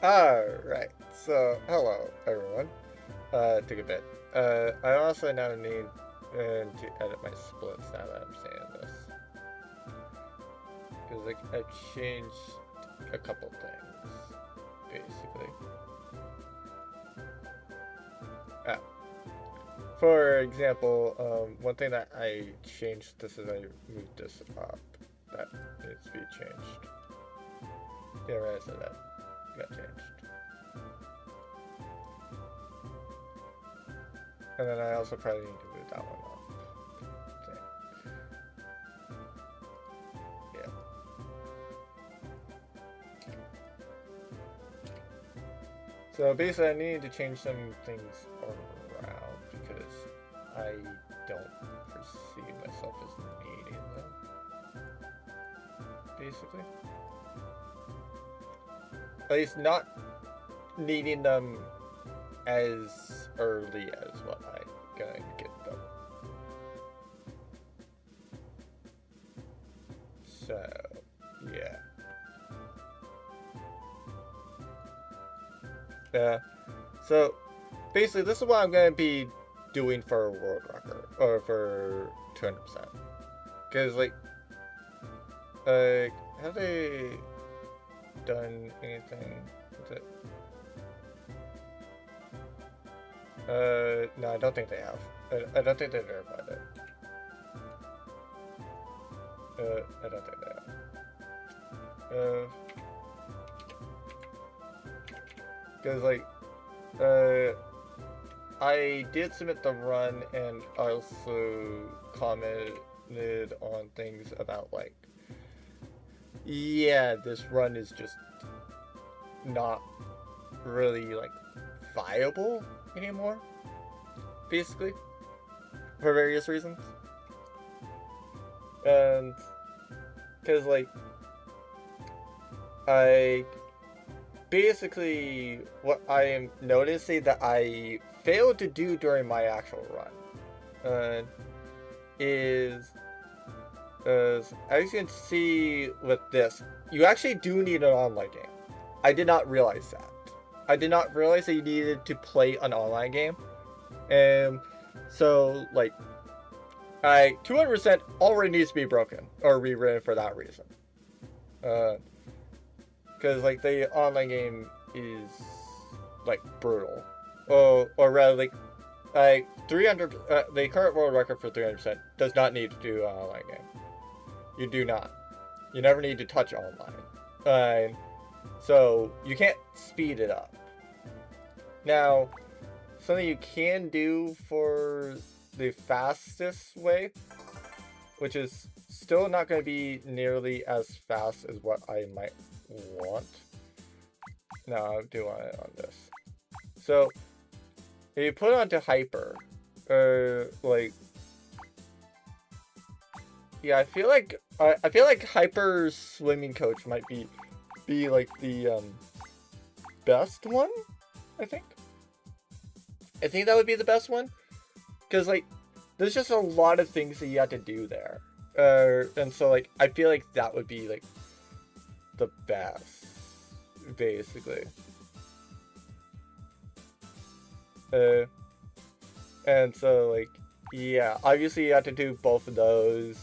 Alright, so hello everyone. Took a bit. I also now need to edit my splits now that I'm saying this. Because like, I've changed a couple things, basically. Ah, for example, one thing that I changed, this is I moved this up. That needs to be changed. Yeah, right, so that got changed. And then I also probably need to move that one up. Yeah. So basically I need to change some things around because I don't perceive myself as needing them. Basically. At least not needing them as early as what I'm gonna get them. So, yeah. Yeah. So, basically, this is what I'm gonna be doing for a world record, or for 200%. Because, like, have they done anything with it? No, I don't think they have. I don't think they verified it. I don't think they have. Because, like, I did submit the run and also commented on things about, like, yeah, this run is just not really, like, viable anymore, basically, for various reasons. And, because, like, I basically, what I am noticing that I failed to do during my actual run is, as you can see with this, you actually do need an online game. I did not realize that. I did not realize that you needed to play an online game. And so, like, 200% already needs to be broken or rewritten for that reason. Because, like, the online game is, like, brutal. Or rather, like 300, the current world record for 300% does not need to do an online game. You do not. You never need to touch online. So, you can't speed it up. Now, something you can do for the fastest way, which is still not going to be nearly as fast as what I might want. No, I do want it on this. So, if you put it onto hyper, like, yeah, I feel like hyper swimming coach might be like the best one. I think that would be the best one, because like there's just a lot of things that you have to do there, and so like I feel like that would be like the best, basically. And so like yeah, obviously you have to do both of those.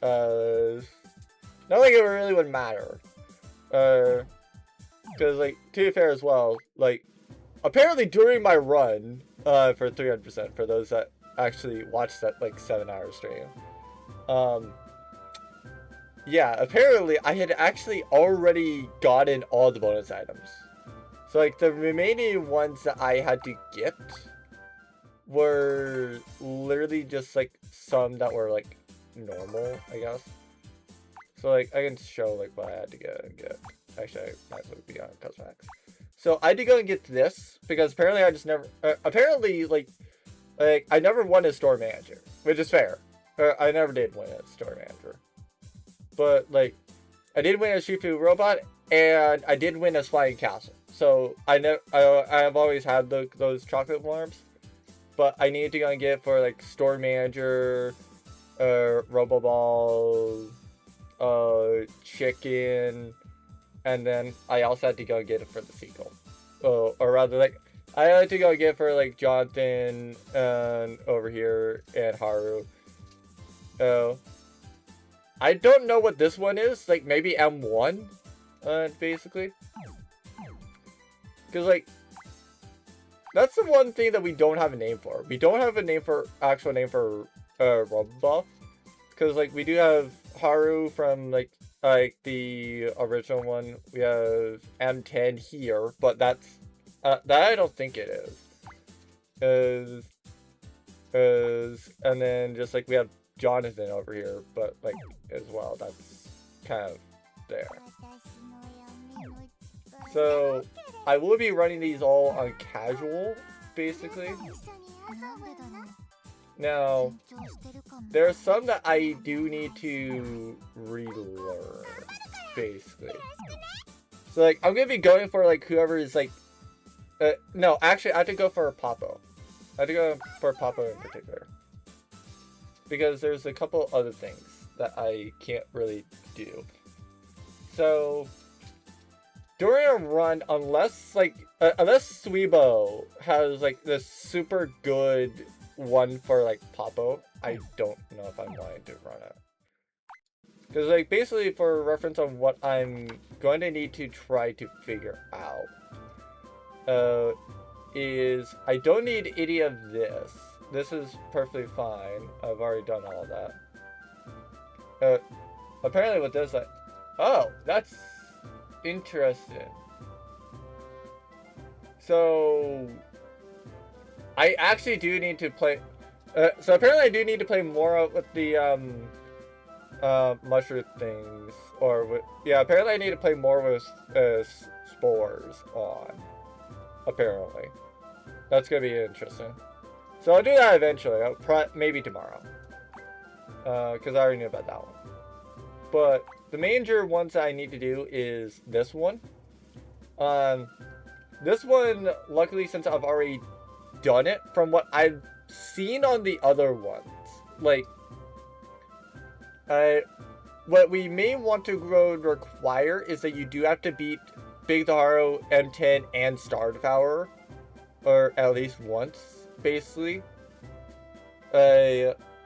Not like it really would matter, because like to be fair as well, like apparently during my run for 300%, for those that actually watched that like 7-hour stream, yeah, apparently I had actually already gotten all the bonus items. So like the remaining ones that I had to get were literally just like some that were like normal, I guess. So like I can show like what I had to get. Actually, I might as well be on Cosmax. So I had to go and get this because apparently I just never. Apparently, like I never won as store manager, which is fair. I never did win as store manager, but like I did win as Shifu robot, and I did win as Flying Castle. So I have always had those chocolate alarms, but I needed to go and get it for like store manager, Roboball, chicken, and then I also had to go and get it for the seagull. or rather, like, I like to go get for, like, Jonathan, and over here, and Haru. Oh. I don't know what this one is, like, maybe M1, basically. Because, like, that's the one thing that we don't have a name for. We don't have a name for, actual name for, Rumble. Because, like, we do have Haru from, like, the original one. We have M10 here, but that's, that I don't think it is. And then just, like, we have Jonathan over here, but, like, as well, that's kind of there. So, I will be running these all on casual, basically. Now, there are some that I do need to relearn, basically. So, like, I'm gonna be going for, like, whoever is, like... no, actually, I have to go for Popo. I have to go for Popo in particular. Because there's a couple other things that I can't really do. So, during a run, unless, like, unless Suibo has, like, this super good one for, like, Popo, I don't know if I'm wanting to run it. Because, like, basically for reference on what I'm going to need to try to figure out, is I don't need any of this. This is perfectly fine. I've already done all that. Apparently with this, like, oh, that's interesting. So, I actually do need to play, so apparently I do need to play more with the, mushroom things, or with, yeah, apparently I need to play more with, spores on, apparently. That's gonna be interesting. So I'll do that eventually, maybe tomorrow. Because I already knew about that one. But the major ones that I need to do is this one. This one, luckily, since I've already done it, from what I've seen on the other ones, like, what we may want to require is that you do have to beat Big Haru, M10, and Star Devourer, or at least once. Basically,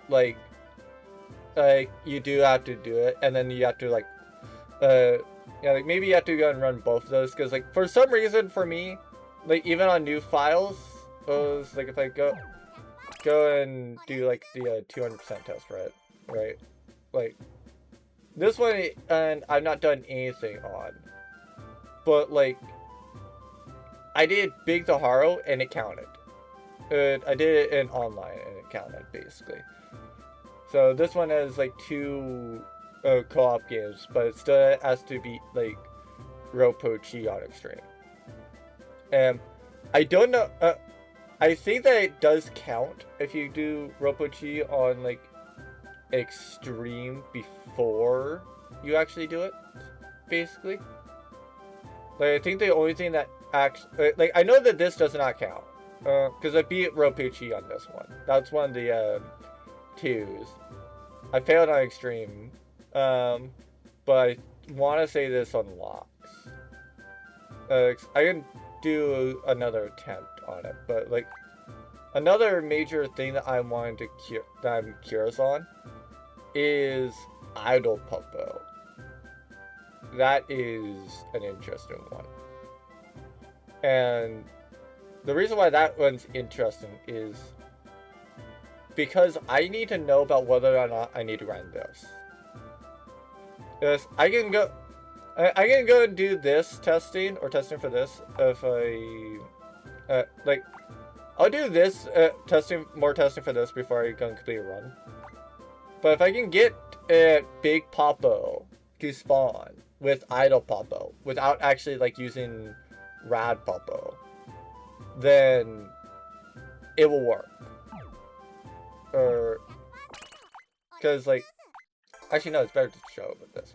like, you do have to do it, and then you have to, like, yeah, like, maybe you have to go and run both of those, because, like, for some reason, for me, like, even on new files, like, if I go and do, like, the, 200% test, right, like, this one, and I've not done anything on, but, like, I did Big Haru, and it counted. I did it in online and it counted, basically. So this one has, like, 2 co-op games, but it still has to beat, like, Ropo-Chi on Extreme. And I don't know, I think that it does count if you do Ropo-Chi on, like, Extreme before you actually do it, basically. Like, I think the only thing that actually, like, I know that this does not count. Because I beat Ropo-Chi on this one. That's one of the, 2s. I failed on Extreme. But I want to say this unlocks. I can do another attempt on it, but, like, another major thing that I wanted to that I'm curious on is Idol Popo. That is an interesting one. And the reason why that one's interesting is because I need to know about whether or not I need to run this. Because I can go and do this testing, or testing for this, if I, like, I'll do this, more testing for this before I go and complete a run. But if I can get Big Popo to spawn with Idol Popo, without actually, like, using Rad Popo, then it will work. Or, because, like, actually no, it's better to show with this.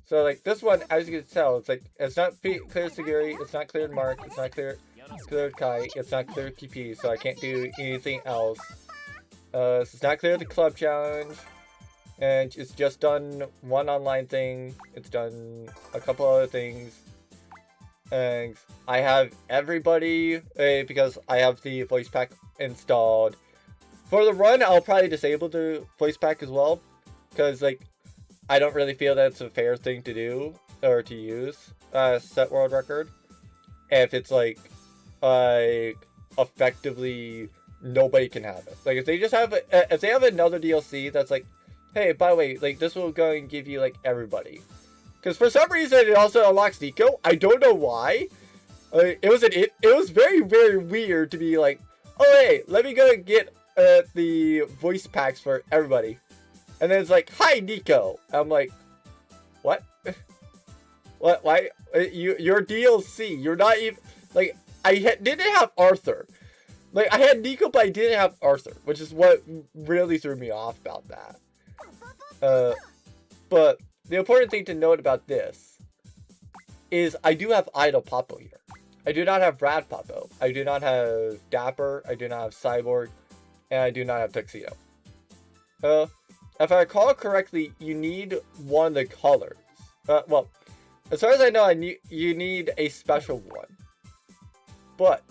So, like, this one, as you can tell, it's like, it's not cleared Sagiri, it's not cleared Mark, it's not cleared Kai, it's not cleared TP, so I can't do anything else. It's not cleared the club challenge, and it's just done one online thing, it's done a couple other things, And I have everybody because I have the voice pack installed. For the run, I'll probably disable the voice pack as well, because like I don't really feel that's a fair thing to do or to use set world record if it's like effectively nobody can have it. Like if they just have if they have another DLC that's like, hey, by the way, like this will go and give you like everybody. Because for some reason it also unlocks Nico. I don't know why. It was very, very weird to be like, oh hey, let me go and get the voice packs for everybody. And then it's like, hi Nico. I'm like, what? What? Why? You're DLC. You're not even like didn't have Arthur. Like I had Nico, but I didn't have Arthur, which is what really threw me off about that. But the important thing to note about this is I do have Idol Popo here. I do not have Rad Popo. I do not have Dapper. I do not have Cyborg. And I do not have Tuxedo. If I recall correctly, you need one of the colors. Well, as far as I know, you need a special one. But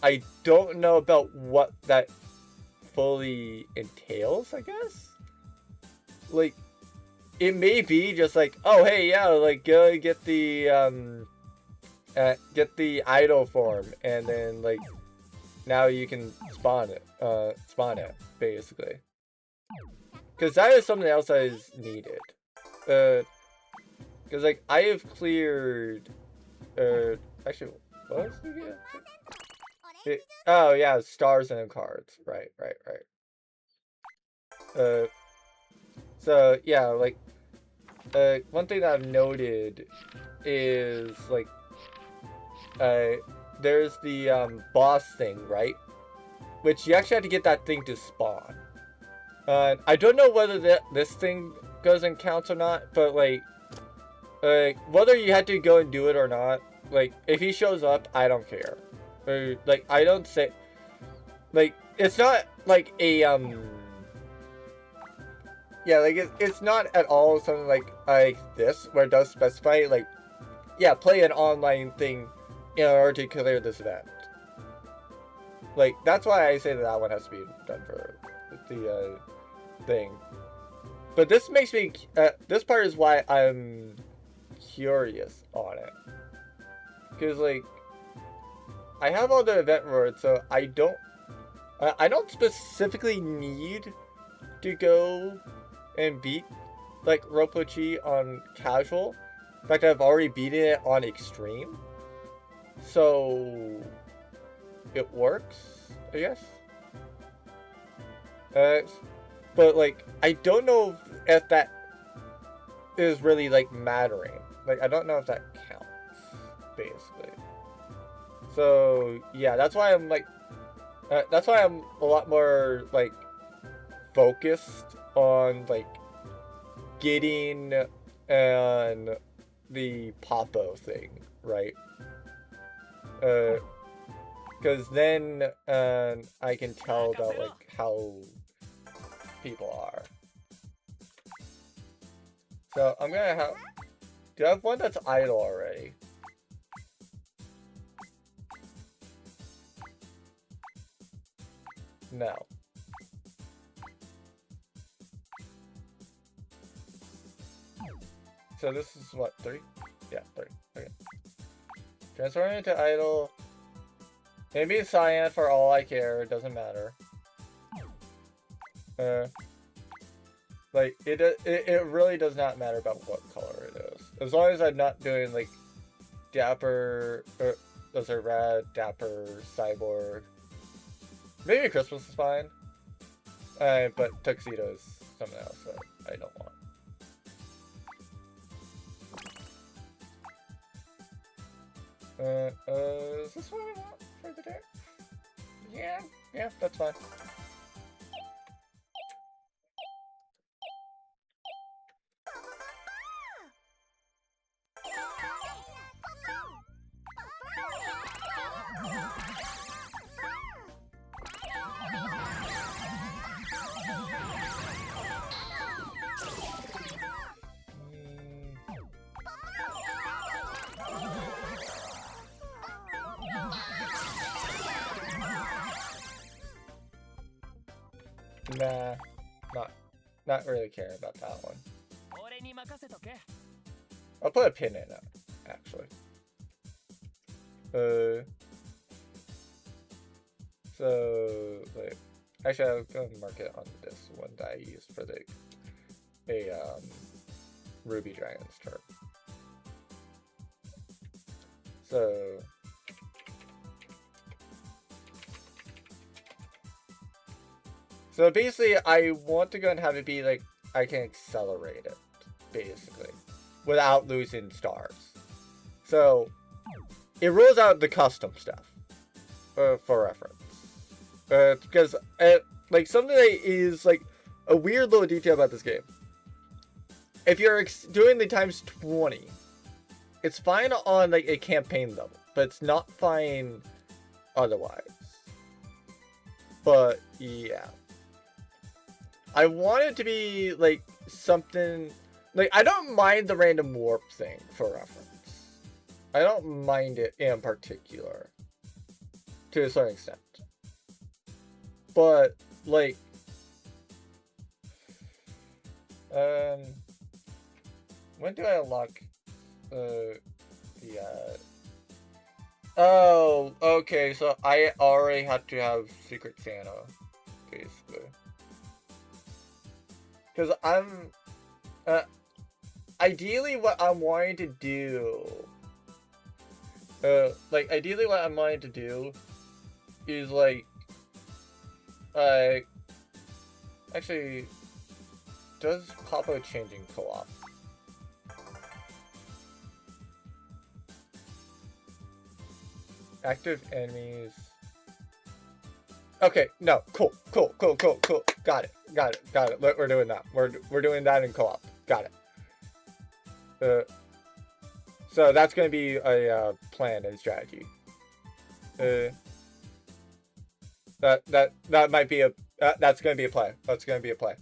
I don't know about what that fully entails, I guess? Like, it may be just like, oh, hey, yeah, like, go get the idol form, and then, like, now you can spawn it, basically. Because that is something else that is needed. Because, like, I have cleared, actually, what else did we get? Oh, yeah, stars and cards. Right. So, yeah, like, one thing that I've noted is, like, there's the, boss thing, right? Which you actually have to get that thing to spawn. I don't know whether this thing goes and counts or not, but, like, whether you had to go and do it or not, like, if he shows up, I don't care. Like, I don't say, like, it's not, like, a, yeah, like, it's not at all something like this, where it does specify, like, yeah, play an online thing in order to clear this event. Like, that's why I say that one has to be done for the, thing. But this makes me, this part is why I'm curious on it. Because, like, I have all the event rewards, so I don't specifically need to go and beat, like, Ropochi on casual. In fact, I've already beaten it on extreme. So, it works, I guess. But, like, I don't know if that is really, like, mattering. Like, I don't know if that counts, basically. So, yeah, that's why I'm, like, that's why I'm a lot more, like, focused on, like, getting and the Popo thing, right? Because then I can tell about, like, how people are. So, I'm gonna have... Do I have one that's idle already? No. So this is what, 3? Yeah, 3. Okay. Transforming into idol. Maybe cyan for all I care, it doesn't matter. Like, it really does not matter about what color it is. As long as I'm not doing, like, Dapper, those are Rad, Dapper, Cyborg. Maybe Christmas is fine. But Tuxedo is something else that I don't want. Is this what I want for the day? Yeah, that's fine. Nah, not really caring about that one. I'll put a pin in it, actually. So, like, actually, I'll go and mark it on this one that I used for Ruby Dragon's turn. So basically, I want to go and have it be like I can accelerate it, basically, without losing stars. So it rules out the custom stuff, for reference, because like something that is like a weird little detail about this game. If you're doing the times 20, it's fine on like a campaign level, but it's not fine otherwise. But yeah, I want it to be like something like I don't mind the random warp thing for reference. I don't mind it in particular to a certain extent, but like when do I unlock oh, okay, so I already had to have Secret Santa, basically. Because I'm, ideally what I'm wanting to do, is like, actually, does Coppo changing co-op? Active enemies. Okay, no, cool. Got it. We're doing that. We're doing that in co-op. Got it. So that's gonna be a plan and strategy. That might be that's gonna be a play. That's gonna be a play.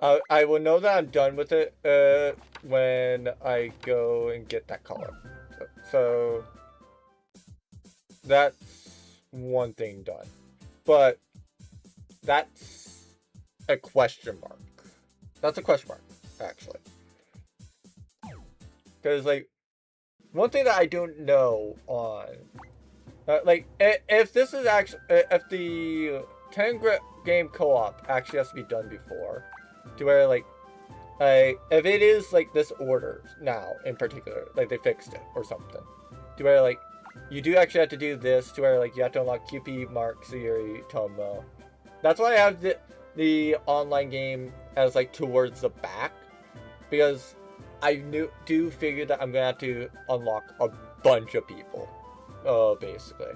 I will know that I'm done with it when I go and get that color. So that's one thing done. But that's a question mark. That's a question mark, actually. Because, like, one thing that I don't know on... like, if this is actually... if the 10-game co-op actually has to be done before, to where, like, if it is, like, this order now, in particular, like, they fixed it or something, to where, like, you do actually have to do this, to where, like, you have to unlock QP, Mark, Sayuri, Tomo. That's why I have the online game as, like, towards the back, because I do figure that I'm gonna have to unlock a bunch of people, basically.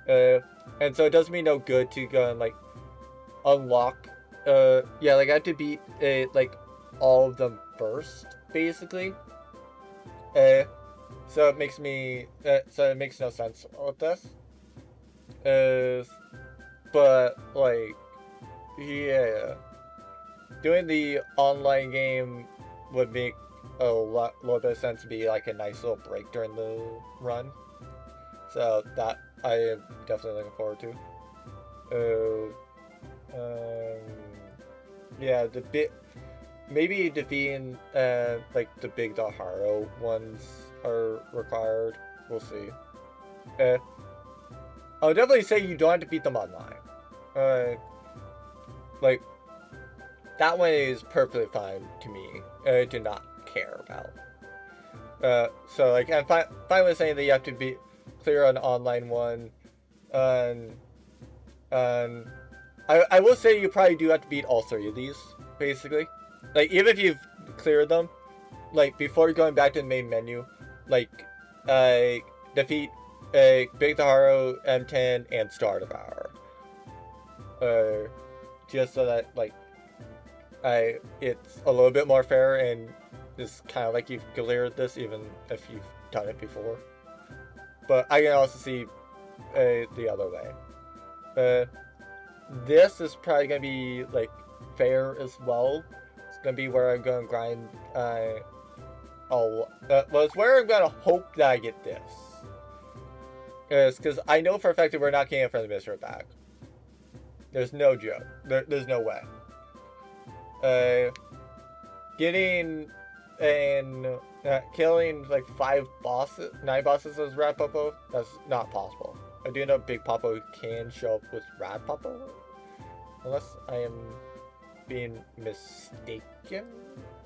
And so it does me no good to go and, like, unlock, yeah, like, I have to beat, like, all of them first, basically. So it makes no sense with this. But, like, yeah, doing the online game would make a little bit of sense to be, like, a nice little break during the run. So that I am definitely looking forward to. Yeah, maybe defeating like the big Daharo ones are required. We'll see. I would definitely say you don't have to beat them online. Like, that one is perfectly fine to me. To not care about. So like I'm fine with saying that you have to clear an online one. I will say you probably do have to beat all 3 of these, basically. Like, even if you've cleared them, like, before going back to the main menu, like, defeat Big Daharo, M10, and Star Devourer. Just so that, like, it's a little bit more fair, and it's kind of like you've cleared this, even if you've done it before. But I can also see the other way. This is probably gonna be, like, fair as well. It's gonna be where I'm gonna grind. Well, it's where I'm gonna hope that I get this. Is because I know for a fact that we're not getting it from the Mr. Back. There's no joke. There's no way. Getting and killing like 9 bosses as Rat Popo, that's not possible. I do know Big Popo can show up with Rat Popo, unless I am being mistaken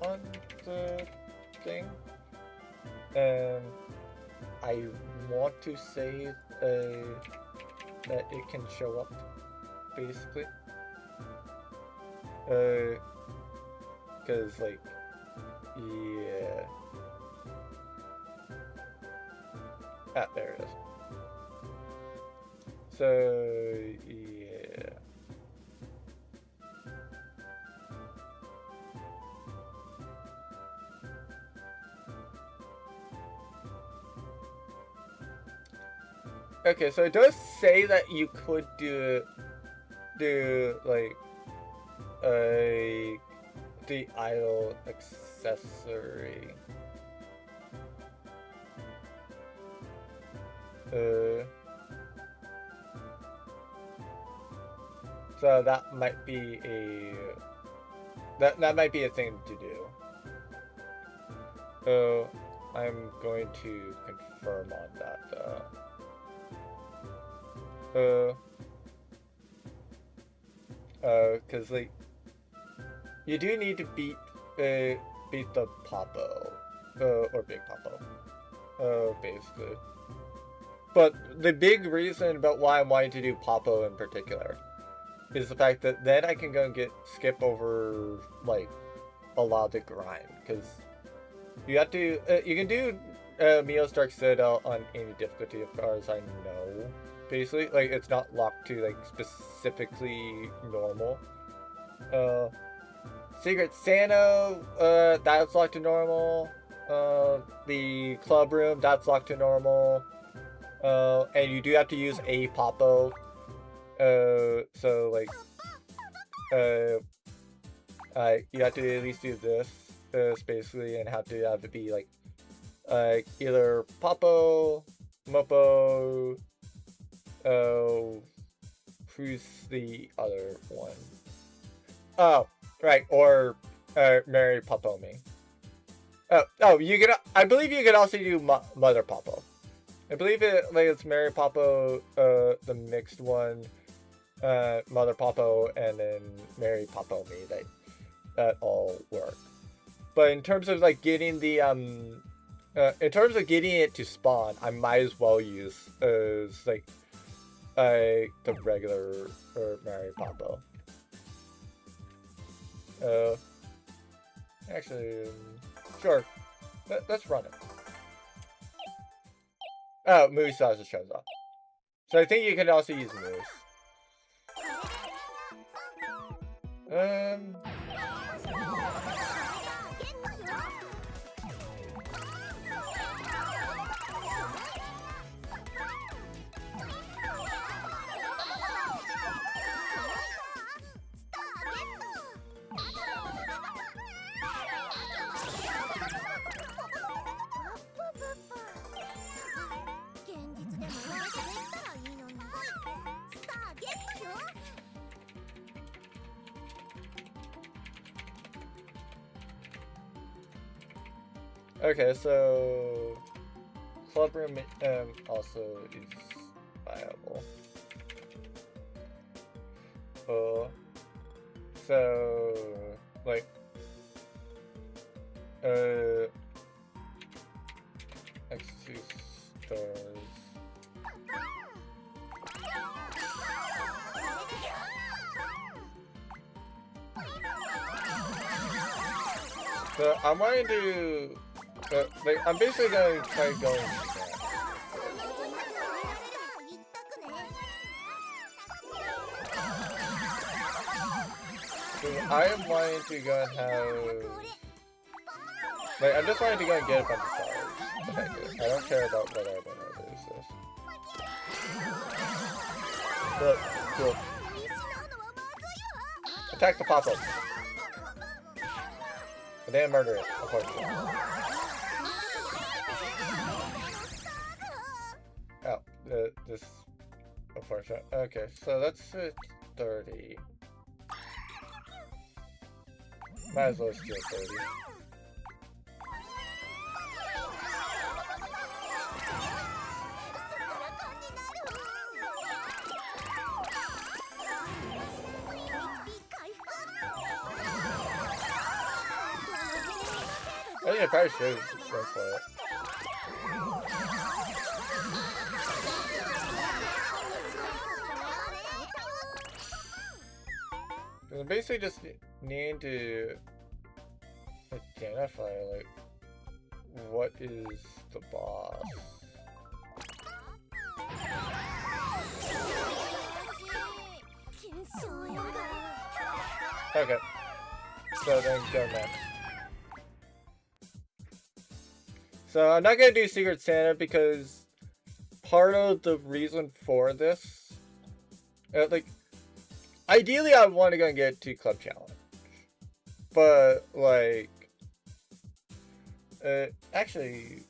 on the thing. I want to say that it can show up, basically. Because, like, yeah. Ah, there it is. So, yeah. Okay, so it does say that you could do like the idol accessory. So that might be that might be a thing to do. I'm going to confirm on that. Cause like you do need to beat the Popo, or Big Popo, basically. But the big reason about why I'm wanting to do Popo in particular is the fact that then I can go and skip over like a lot of the grind, because you have to you can do Mio's Dark Citadel on any difficulty as far as I know. Basically, like it's not locked to like specifically normal. Secret Santa, that's locked to normal. The club room, that's locked to normal. And you do have to use a Popo. So like, you have to at least do this, basically, and have it be like, either Popo, Mopo. Who's the other one? Oh, right, or Mary Popomi. Oh, you can. I believe you can also do Mother Popo. I believe it's Mary Popo, the mixed one, Mother Popo, and then Mary Popomi. That all work. But in terms of like getting the in terms of getting it to spawn, I might as well use like the regular Mary Popo. Actually, sure. Let's run it. Oh, Moose also shows up. So I think you can also use Moose. Okay, so club room also is viable. So like X2 stars. So I'm wanting to like, I'm basically going to try going so I am wanting to go and have like, I'm just wanting to go and get a bunch of stars. I don't care about whether I win or lose this. Cool. Attack the Popo. And then murder it, unfortunately. Oh, this unfortunate. Okay, so that's 30. Might as well steal 30. I think I probably should go for it. I basically just need to identify, like, what is the boss. Okay. So then go next. So I'm not gonna do Secret Santa because part of the reason for this, like, ideally I want to go and get 2 club challenge, but like, actually,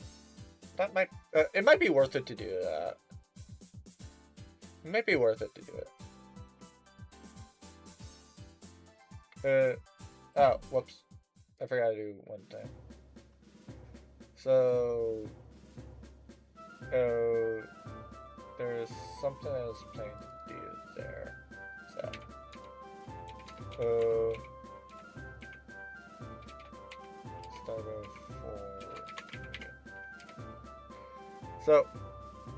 that might, it might be worth it to do that. It might be worth it to do it. Oh, whoops, I forgot to do one thing. So, there's something I was planning to do there. So, start over 4. So,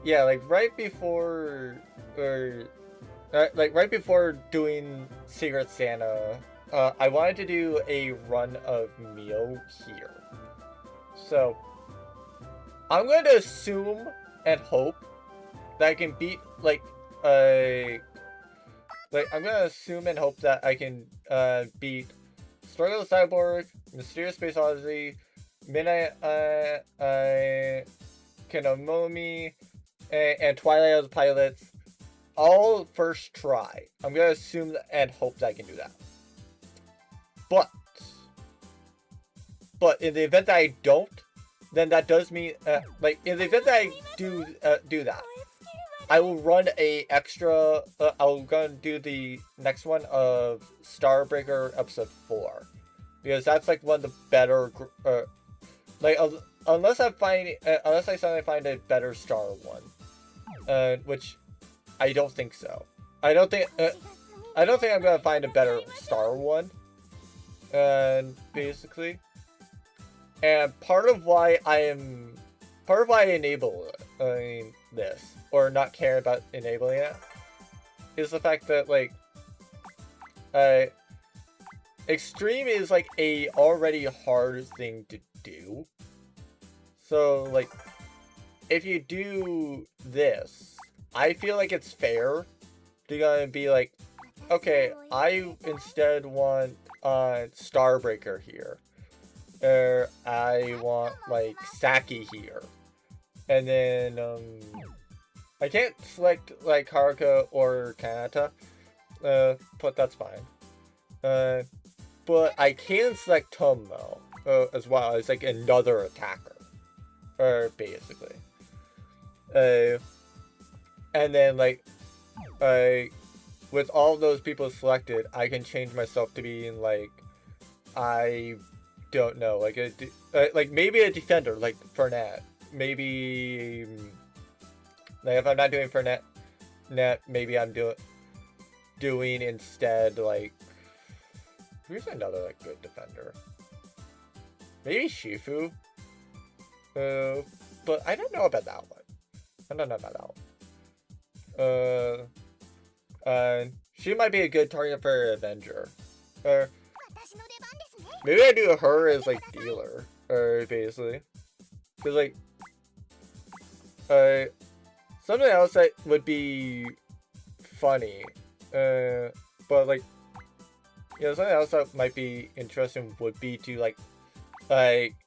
yeah, like right before, like right before doing Secret Santa, I wanted to do a run of Mio here. So, I'm going to assume and hope that I can beat, like, I'm gonna assume and hope that I can, beat Struggle of the Cyborg, Mysterious Space Odyssey, Midnight, Kenomomi, and Twilight of the Pilots, all first try. I'm gonna assume and hope that I can do that. But in the event that I don't, then that does mean, like, in the event that I do that, I will run a extra, I'll go and do the next one of Starbreaker Episode 4. Because that's, like, one of the better, like, unless I suddenly find a better Star one. Which, I don't think so. I don't think I'm gonna find a better Star one. Basically. And part of why I enable this, or not care about enabling it, is the fact that, like, Extreme is, like, a already hard thing to do. So, like, if you do this, I feel like it's fair to go and be like, okay, I instead want Starbreaker here. Or I want, like, Saki here. And then, I can't select, like, Haruka or Kanata, but that's fine. But I can select Tomo, as well as, like, another attacker. Basically. And then, like, with all those people selected, I can change myself to being, like, I don't know, like, like, maybe a defender, like, Fernet. Maybe, like, if I'm not doing Fernet, maybe I'm doing instead, like, who's another, like, good defender? Maybe Shifu? But I don't know about that one. I don't know about that one. She might be a good target for Avenger. Maybe I do her as, like, dealer, basically. Cause, like, something else that would be funny, but, like, you know, something else that might be interesting would be to, like,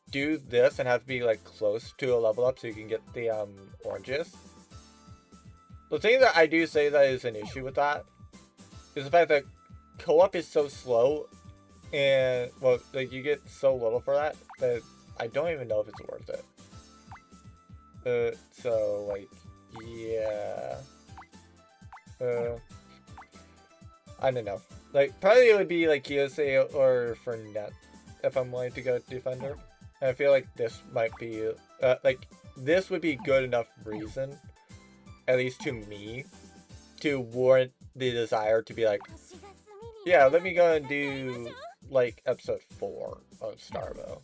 do this and have to be, like, close to a level up so you can get the, oranges. The thing that I do say that is an issue with that is the fact that co-op is so slow, and, well, like, you get so little for that I don't even know if it's worth it. So, like, yeah. I don't know. Like, probably it would be like USA or Fournette if I'm willing to go defender. And I feel like this might be, like, this would be good enough reason, at least to me, to warrant the desire to be like, yeah, let me go and do, like, episode 4 of Starbow.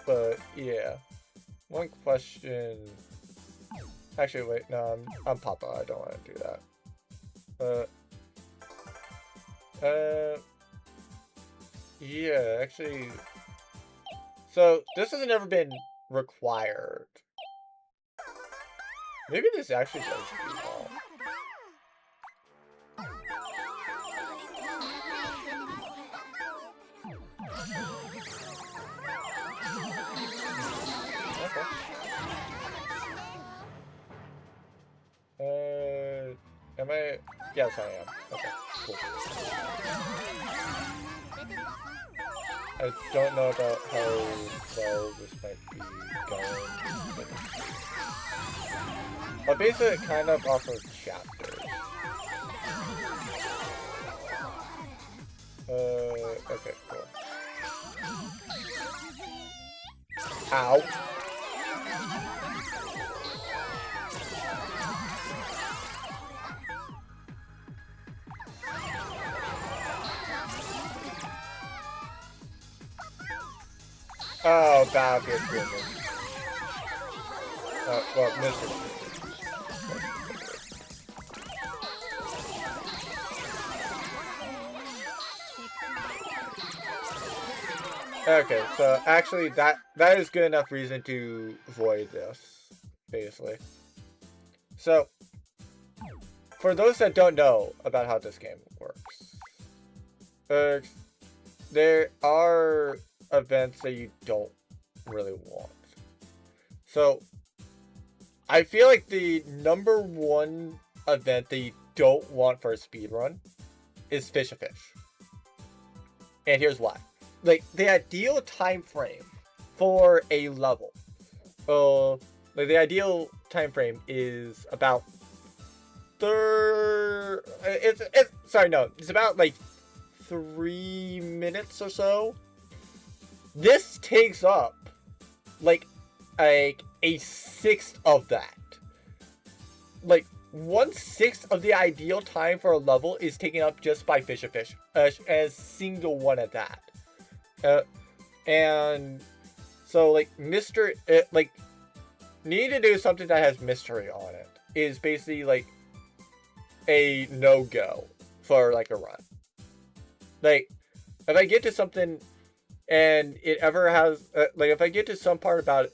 But, yeah. One question... Actually, wait, no, I'm Papa. I don't want to do that. Yeah, actually... So, this has never been required. Maybe this actually does do well. Okay. Am I? Yes, I am. Okay, cool. I don't know about how well this might be going. I'll base it kind of off of chapters. Okay, cool. Ow. Oh, Battlefield Premium. Well, Mr. Okay, so actually that is good enough reason to void this, basically. So, for those that don't know about how this game works, there are events that you don't really want. So, I feel like the #1 event that you don't want for a speedrun is Fish a Fish. And here's why. Like, the ideal time frame for a level, like the ideal time frame is about it's about like 3 minutes or so. This takes up like a 1/6 of that. Like 1/6 of the ideal time for a level is taken up just by Fish a Fish, a single one at that. And so like like needing to do something that has mystery on it is basically like a no-go for like a run. Like if I get to something and it ever has like if I get to some part about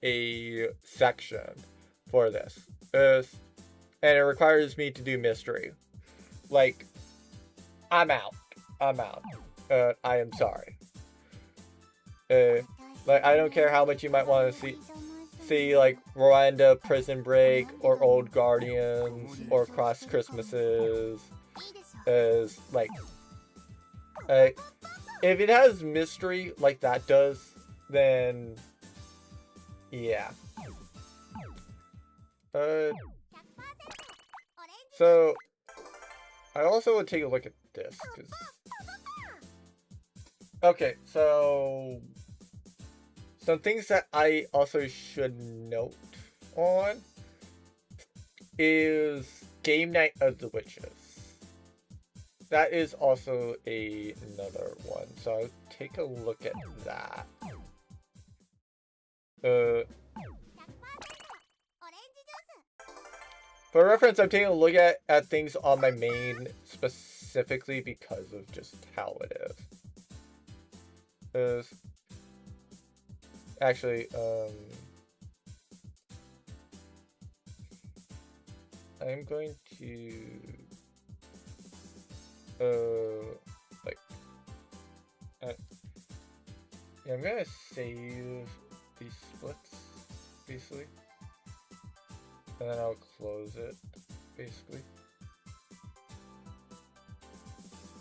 a section for this and it requires me to do mystery, like I'm out. I am sorry. Like I don't care how much you might want to see like Rwanda Prison Break or Old Guardians or Cross Christmases. Is like if it has mystery like that does, then yeah. So I also would take a look at this, 'cause... Okay, so some things that I also should note on is Game Night of the Witches. That is also another one, so I'll take a look at that. For reference, I'm taking a look at things on my main specifically because of just how it is. Actually, I'm going to yeah, I'm gonna save these splits basically, and then I'll close it basically.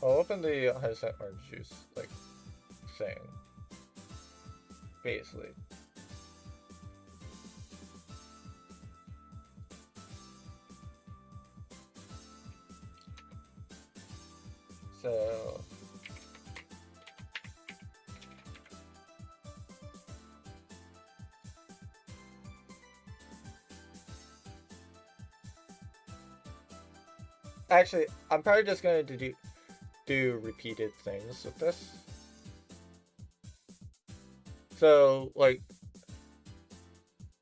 I'll open the 100% orange juice like thing basically, So actually, I'm probably just going to do repeated things with this. So, like,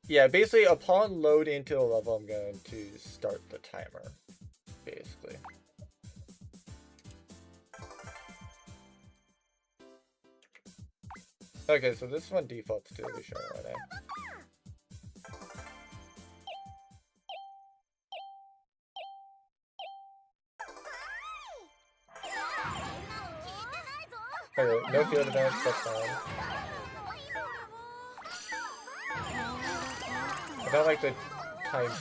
yeah, basically upon load into a level, I'm going to start the timer, basically. Okay, so this one defaults to the show right now. Okay, no field events, that's fine. I don't like the times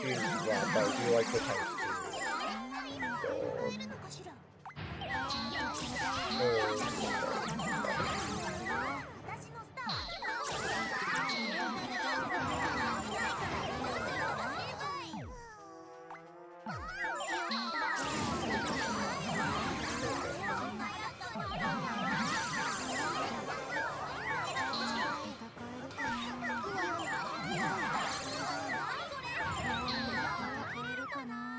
2 drop, but I do like the times 2 gold.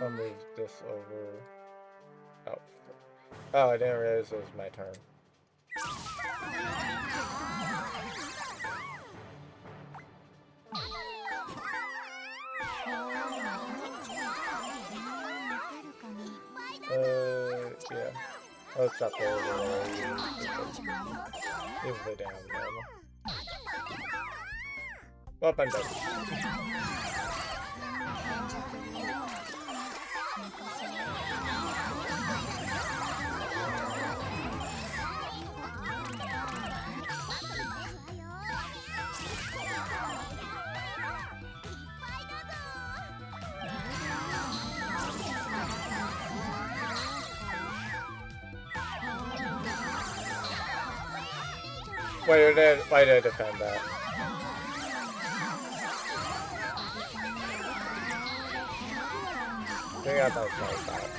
I'll move this over. Oh. Oh, I didn't realize it was my turn. Yeah. I'll stop there. Move it down normal. Well, I'm done. Why did I defend that? I got that slice out.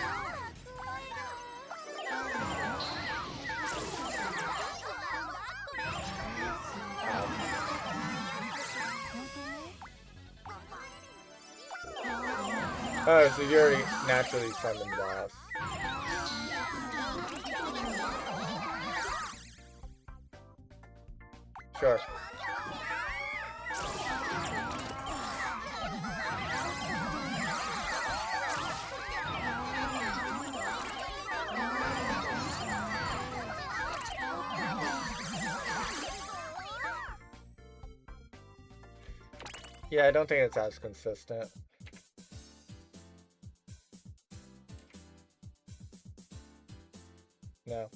Oh, so you already naturally summoned boss. Sure. Yeah, I don't think it's as consistent. No.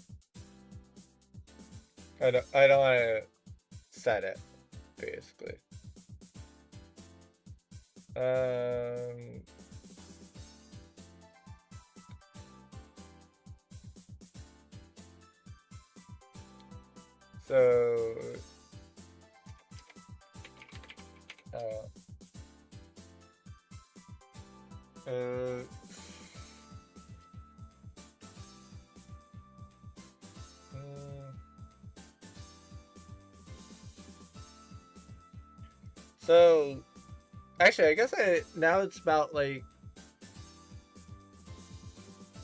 I don't want to set it, basically. So so actually, I guess now it's about like,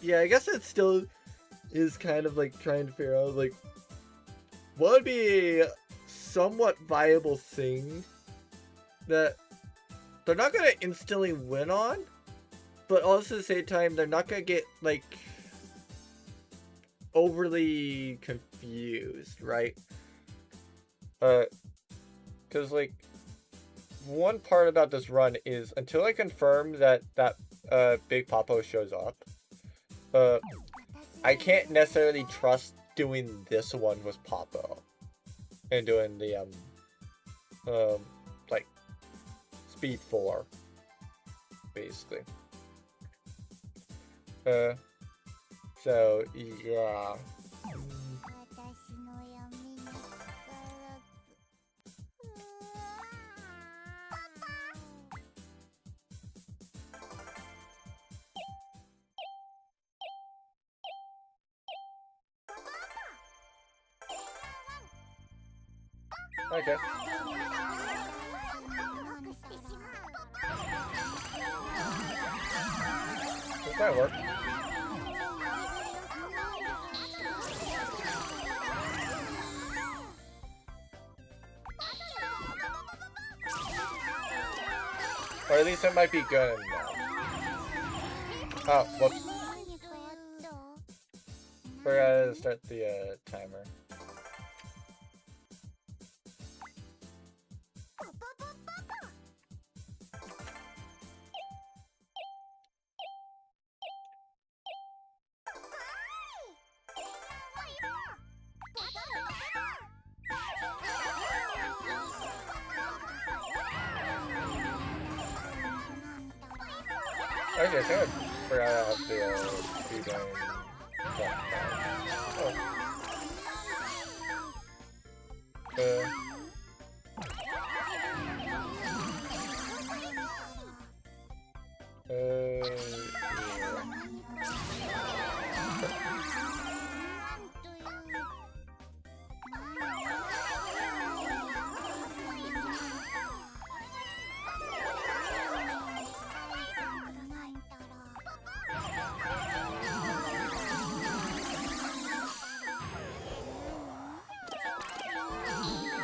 yeah, I guess it still is kind of like trying to figure out like what would be a somewhat viable thing that they're not gonna instantly win on, but also at the same time they're not gonna get like overly confused, right? Because like one part about this run is until I confirm that Big Popo shows up, I can't necessarily trust doing this one with Popo and doing the like speed 4 basically. So yeah. Okay. This might work. Or at least it might be good now. Oh, whoops. We're gonna start the timer. Okay, good. Forgot I have the speed game. Oh. Yeah.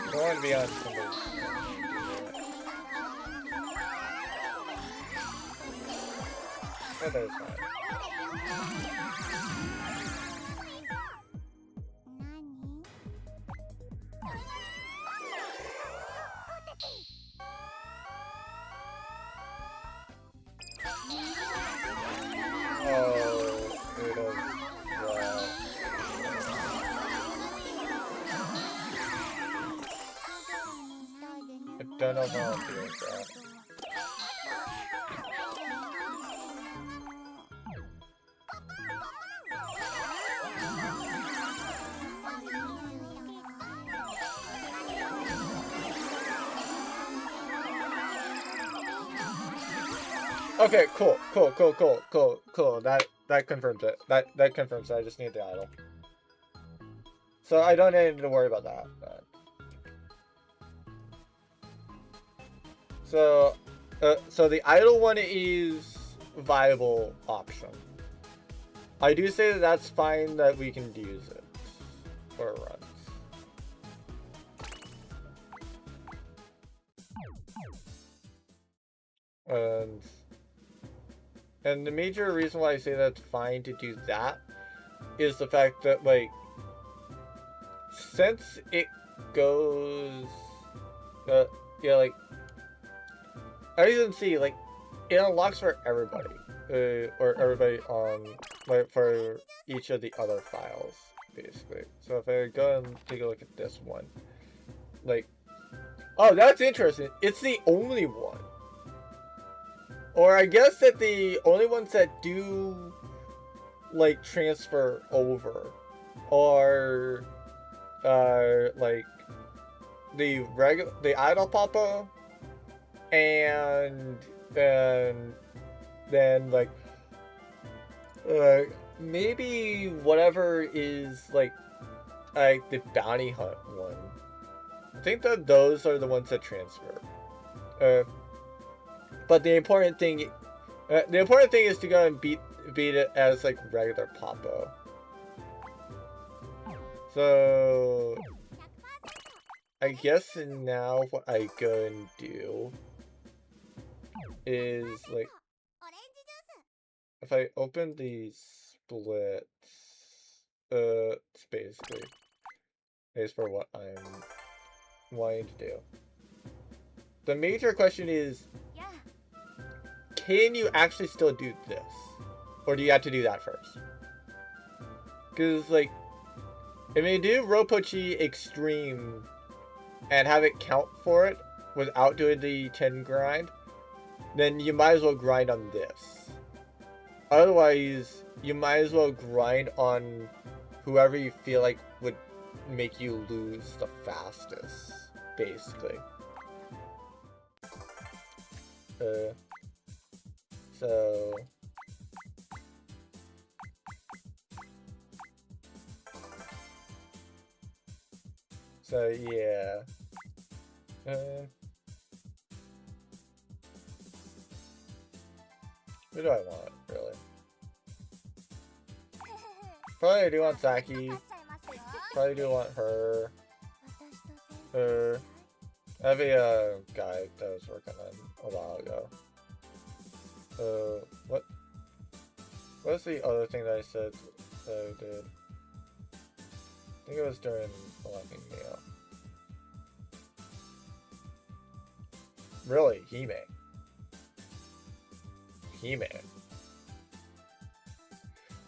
I want to be on somebody's. Oh, that was fine. Oh, it is. Wow. I don't know how I'm doing that. Okay, cool. That confirms it. That confirms it. I just need the idol. So I don't need to worry about that. So the idle one is a viable option. I do say that that's fine that we can use it for runs. And the major reason why I say that's fine to do that is the fact that, like, since it goes, yeah, like, as you can see, like, it unlocks for everybody, or everybody on, like, for each of the other files, basically. So if I go and take a look at this one, like, oh, that's interesting. It's the only one. Or I guess that the only ones that do, like, transfer over are, like, the idle papa, and then, like, maybe whatever is, like the bounty hunt one. I think that those are the ones that transfer. But the important thing is to go and beat it as, like, regular Papa. So I guess now what I go and do is, like, if I open these splits, it's basically is for what I'm wanting to do. The major question is, can you actually still do this? Or do you have to do that first? Because, like, if you do Roppochi Extreme and have it count for it without doing the 10 grind, then you might as well grind on this. Otherwise, you might as well grind on whoever you feel like would make you lose the fastest, basically. So yeah. Who do I want, really? Probably do want Saki. Probably do want her. Her. I have a guy that I was working on a while ago. What was the other thing that I said that I did? I think it was during Unlocking Neo. Really, Hime. Hime.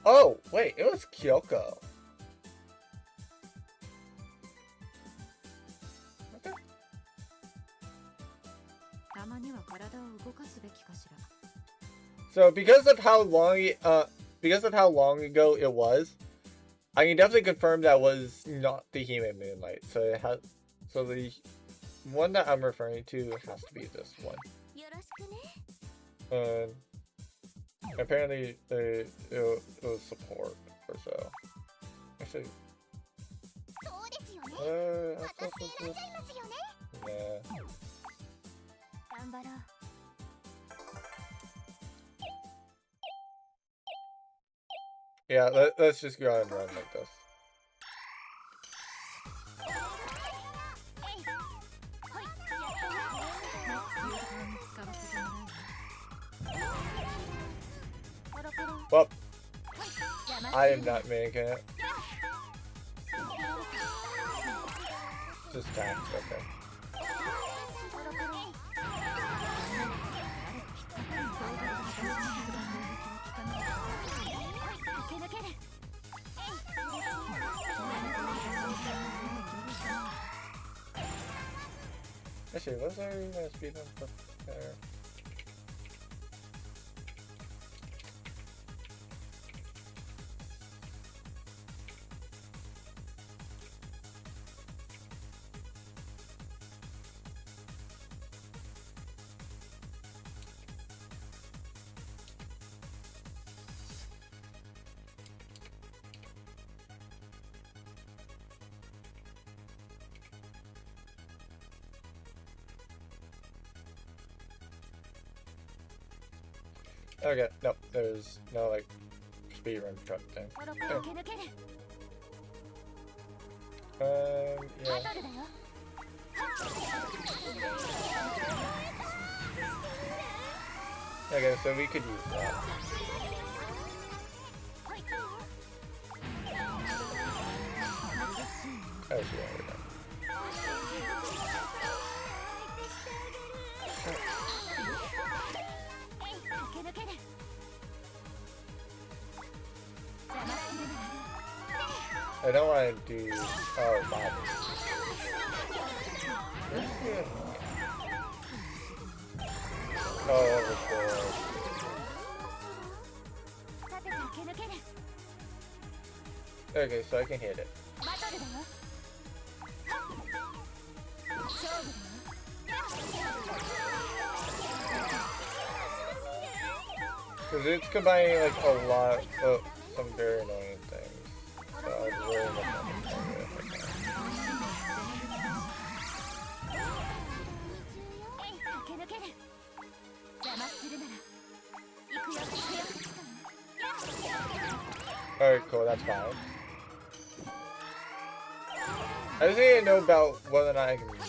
Oh, wait, it was Kyoko. Okay. So because of how long ago it was, I can definitely confirm that was not the Hime Moonlight. So it has, so the one that I'm referring to has to be this one. And apparently it was support or so. Actually, yeah. Yeah, let's just go ahead and run like this. Well, I am not making it. Just tax, okay. Actually, was there a speed bump there? Okay, no, there's no like speedrun truck thing. Okay. Yeah. Okay, so we could use that. Oh, yeah, we're done. I don't want to do. Oh, Bob. Oh, overboard. Okay, so I can hit it. Because it's combining like a lot of some very annoying things. So I was really looking at it right now. Alright, cool, that's fine. I just need to know about whether or not I can murder it.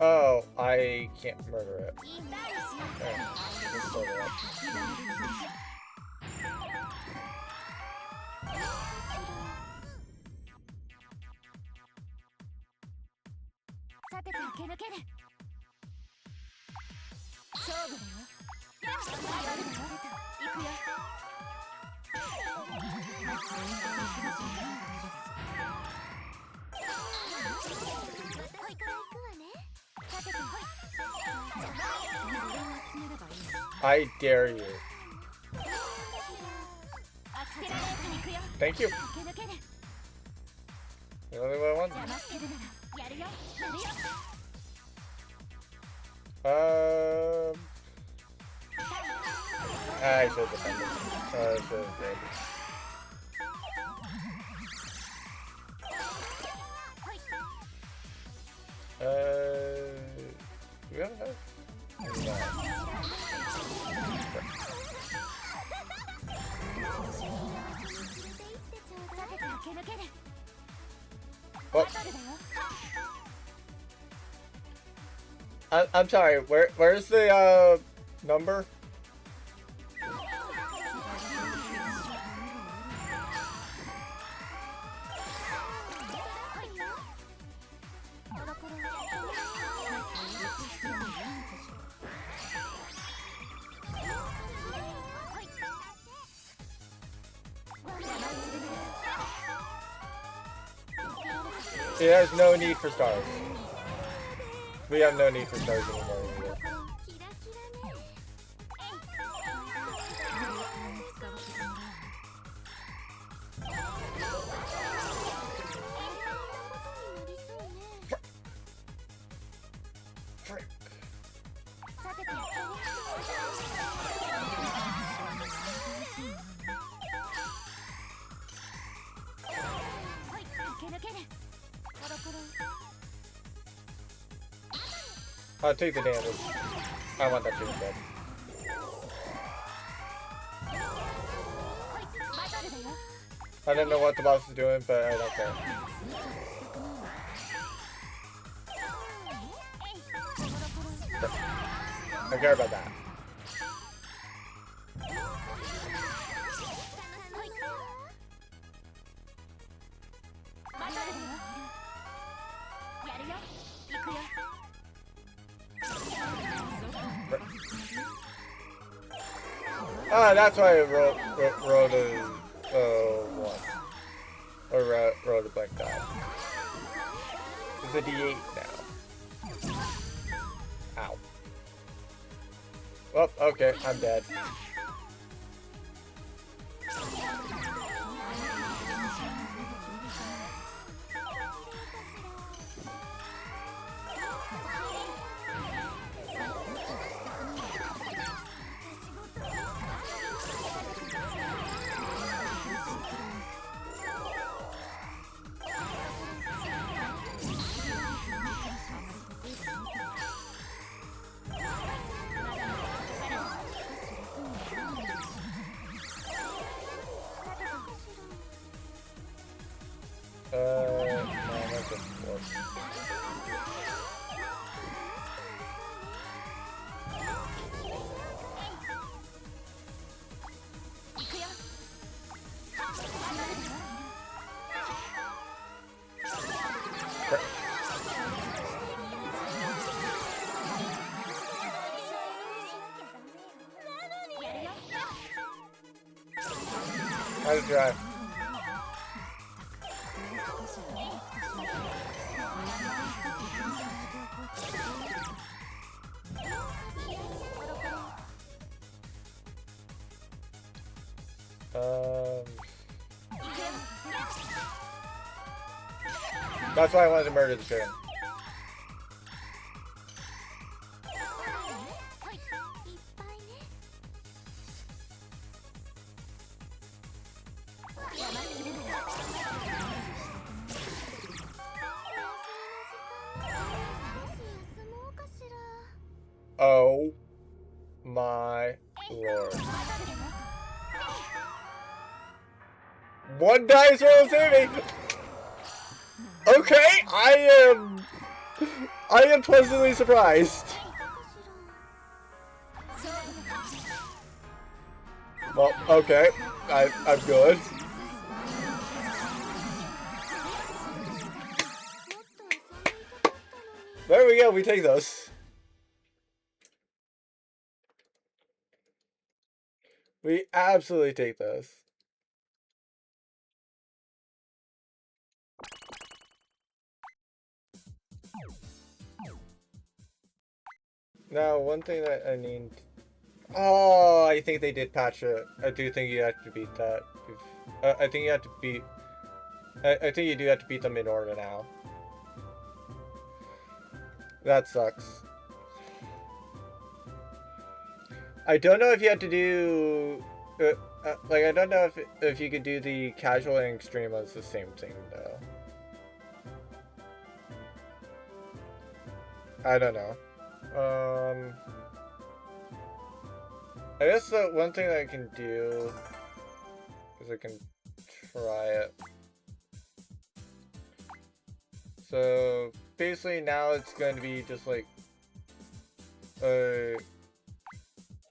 Oh, I can't murder it. Okay, let's load it up. I dare you. Thank you. You know what I want? I should have defended. I should have defended. Do we have enough? What? I'm sorry. Where's the number? It has no need for stars. We have no need for stars anymore. Either. Frick. I'll take the damage. I want that chicken dead. I don't know what the boss is doing, but I don't care. I care about that. Ah, that's why I wrote a one. Or wrote a blank die. It's a D8 now. Ow. Well, okay, I'm dead. How's it drive? That's why I wanted to murder the chicken. Oh my lord. One dice roll saving! Okay, I am pleasantly surprised. Well, okay, I'm good. There we go, we take those. We absolutely take this. Now, one thing that I need... Oh, I think they did patch it. I do think you have to beat that. I think you have to beat... I think you do have to beat them in order now. That sucks. I don't know if you have to do... like, I don't know if you could do the casual and extreme as the same thing, though. I don't know. I guess the one thing that I can do is I can try it. So basically now it's going to be just like,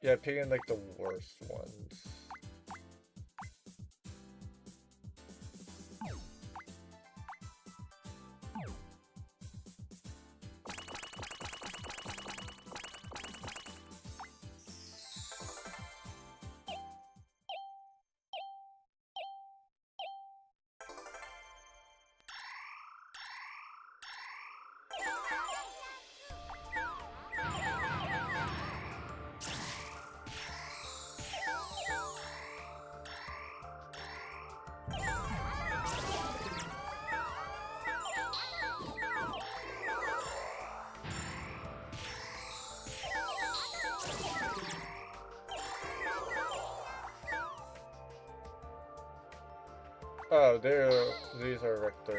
yeah, picking like the worst ones. Oh, these are Rec 3.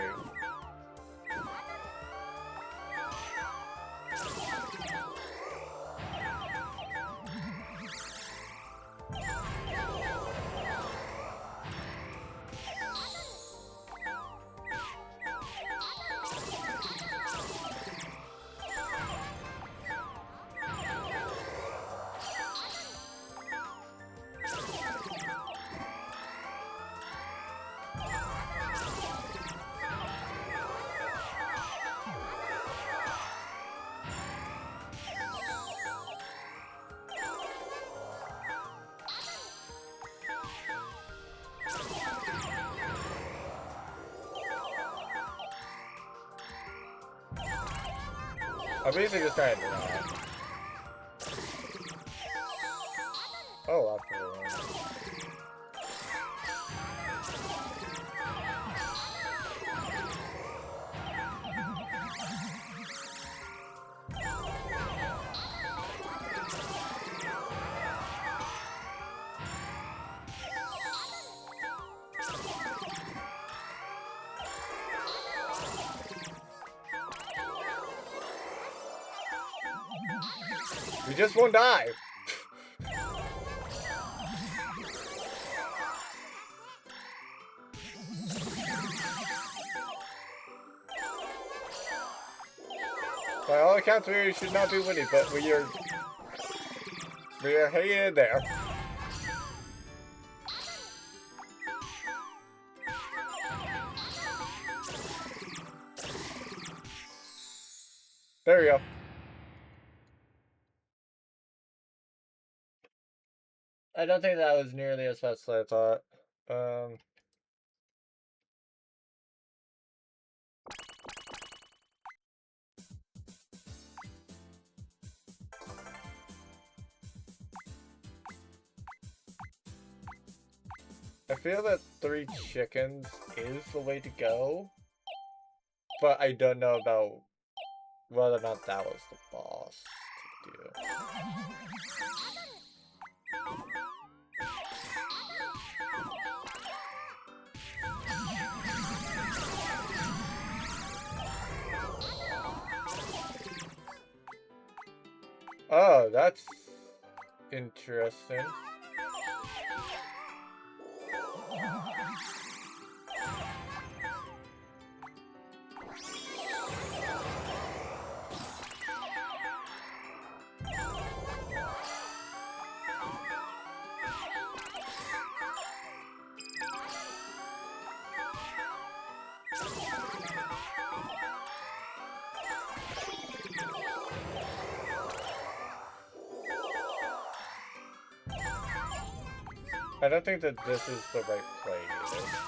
I'm basically just trying to do that. Oh, absolutely. We just won't die. By all accounts, we should not be winning, but we are hanging in there. There we go. I don't think that was nearly as fast as I thought. I feel that 3 chickens is the way to go, but I don't know about whether or not that was the boss to do. Oh, that's interesting. I don't think that this is the right play either.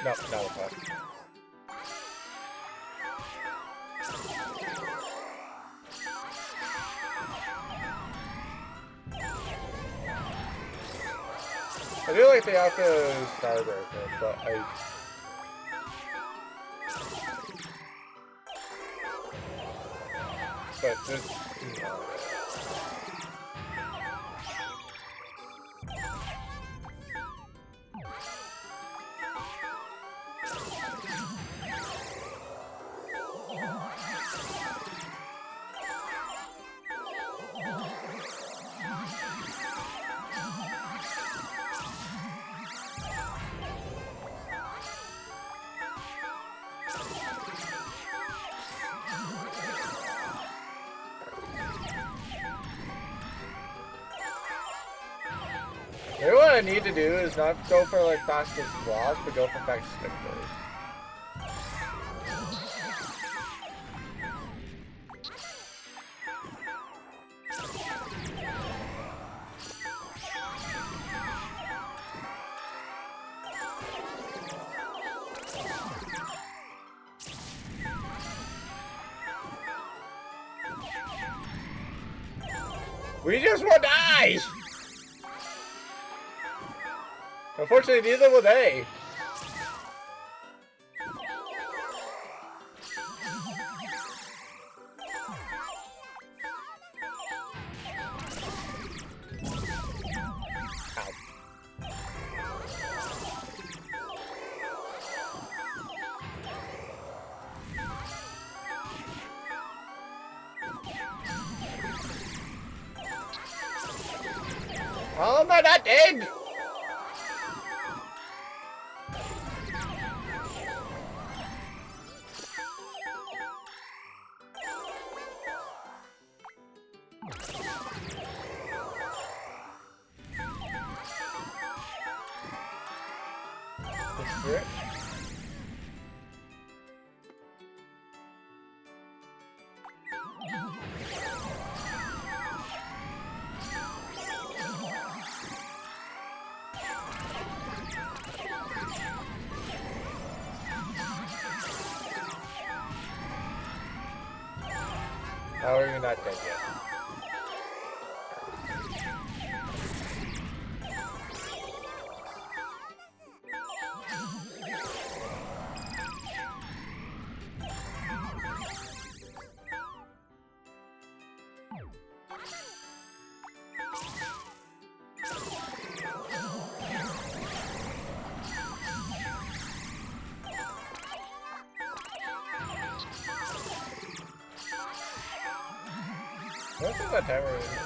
No, not a puck. I do like the Alpha Starbreaker, but this, no. Maybe what I need to do is not go for like fastest blocks, but go for fastest victory. We just won't die! Unfortunately, neither will they. How am I not dead? How are you not dead yet? I don't think that timer is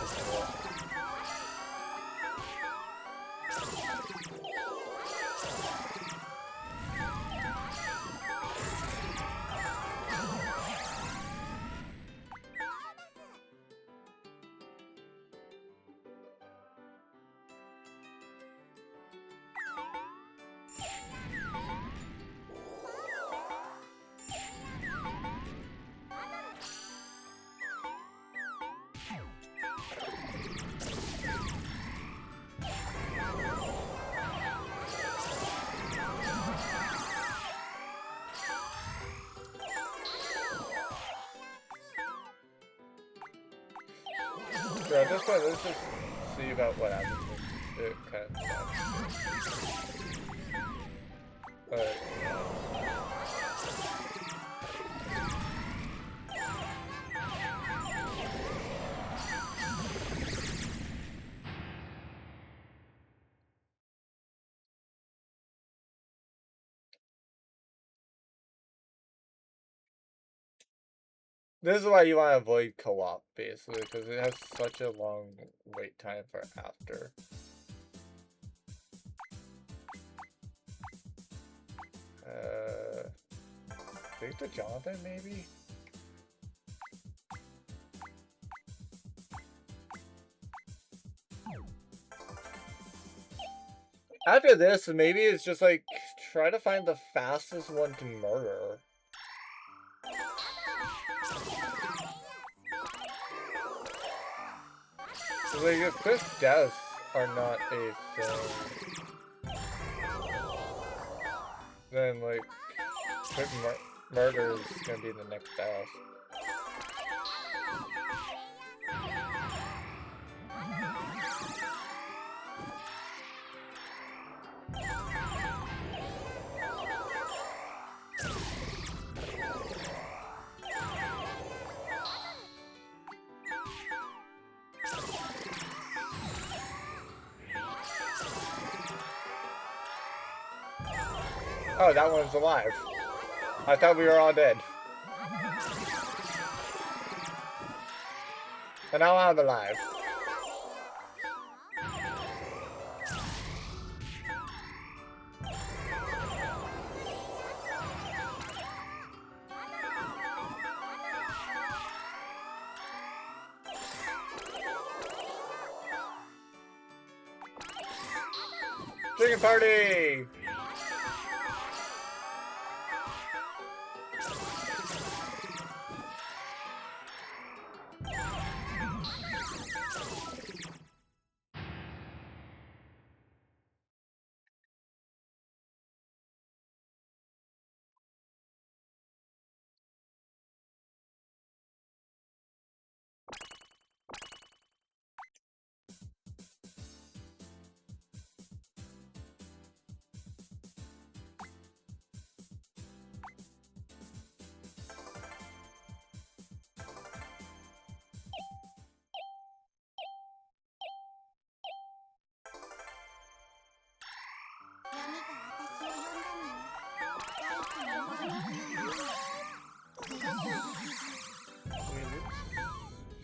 So at this point, let's just see about what happens. It kind of This is why you want to avoid co-op, basically, because it has such a long wait time for after. Victor Jonathan, maybe? After this, maybe it's just like, try to find the fastest one to murder. Like, if quick deaths are not a thing, then, like, quick murder is gonna be the next best. Oh, that one's alive. I thought we were all dead. And now I'm alive. Chicken party!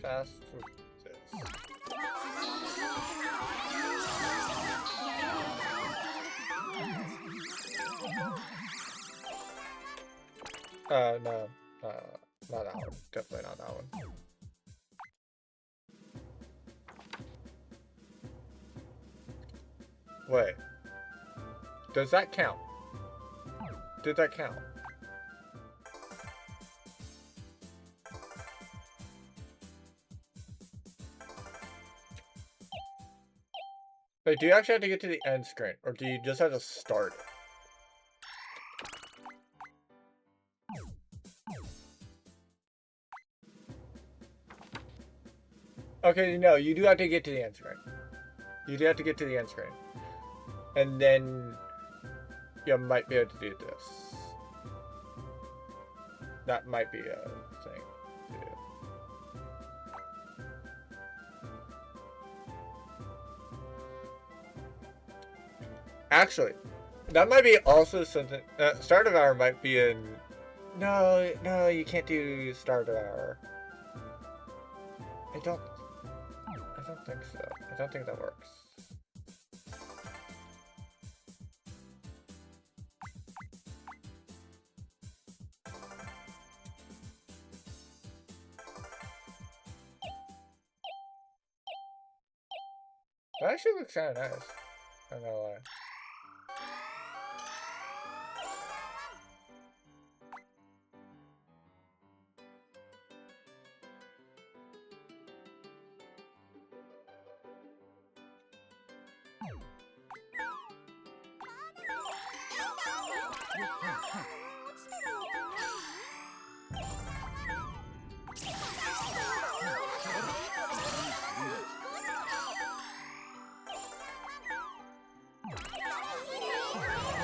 Fast with this. No. Not that one. Definitely not that one. Wait. Does that count? Did that count? Wait, do you actually have to get to the end screen? Or do you just have to start it? Okay, no, you do have to get to the end screen. You do have to get to the end screen. And then you might be able to do this. That might be a thing to do. Actually, that might be also something. Start of Hour might be in. No, no, you can't do Start of Hour. I don't think so. I don't think that works. That actually looks kind of nice. I'm not gonna lie.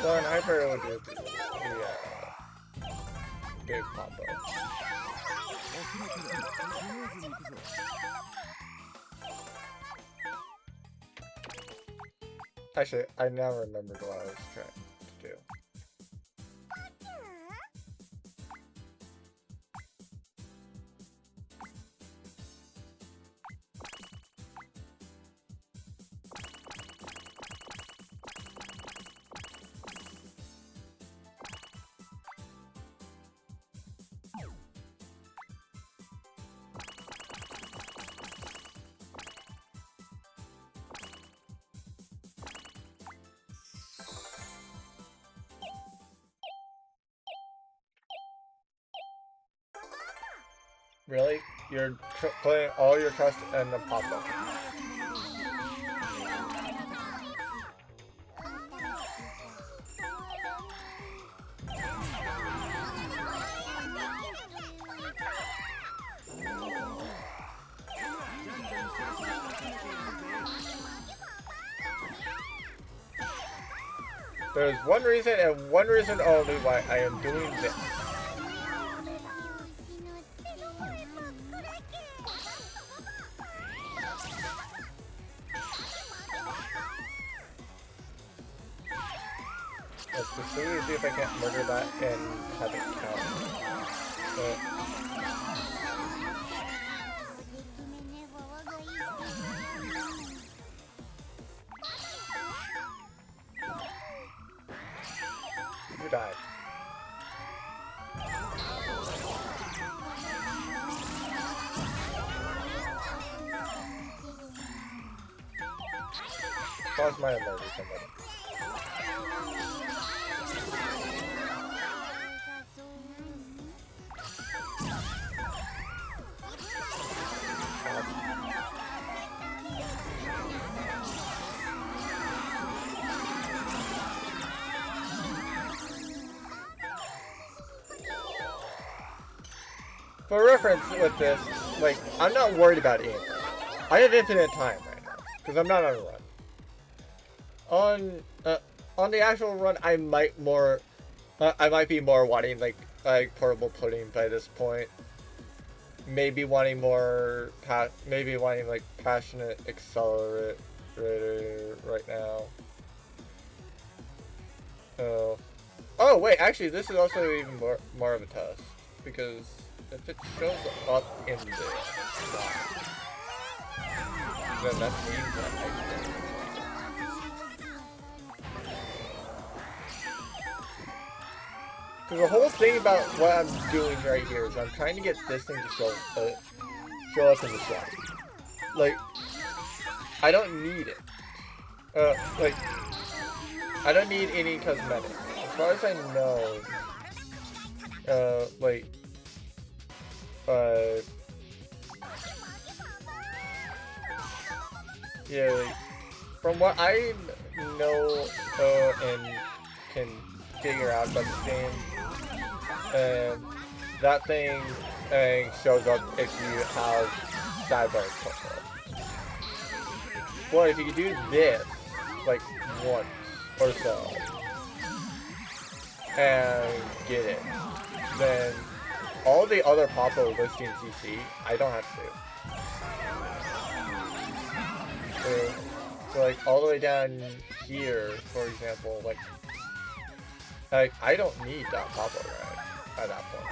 Well, an Hyper would do the big combo. Actually, I now remembered what I was trying to do. Really? You're putting all your trust in the Papa. There's one reason and one reason only why I am doing this. Let's specifically see if I can't murder that and have it count. You died. Pause my murder somebody. For reference with this, like, I'm not worried about anything. I have infinite time right now, because I'm not on a run. On the actual run, I might be more wanting, like portable pudding by this point. Maybe wanting more, like, passionate accelerator right now. Oh wait, actually, this is also even more of a test, because if it shows up in there, then that means that I did. Because the whole thing about what I'm doing right here is I'm trying to get this thing to show up in the shot. Like, I don't need it. Like, I don't need any cosmetics. As far as I know, like, yeah, like, from what I know and can figure out about the game, that thing shows up if you have sidebar control. Well, if you can do this, like, once or so, and get it, then all the other Popo listings you see, I don't have to do. So like, all the way down here, for example, like I don't need that Popo right at that point.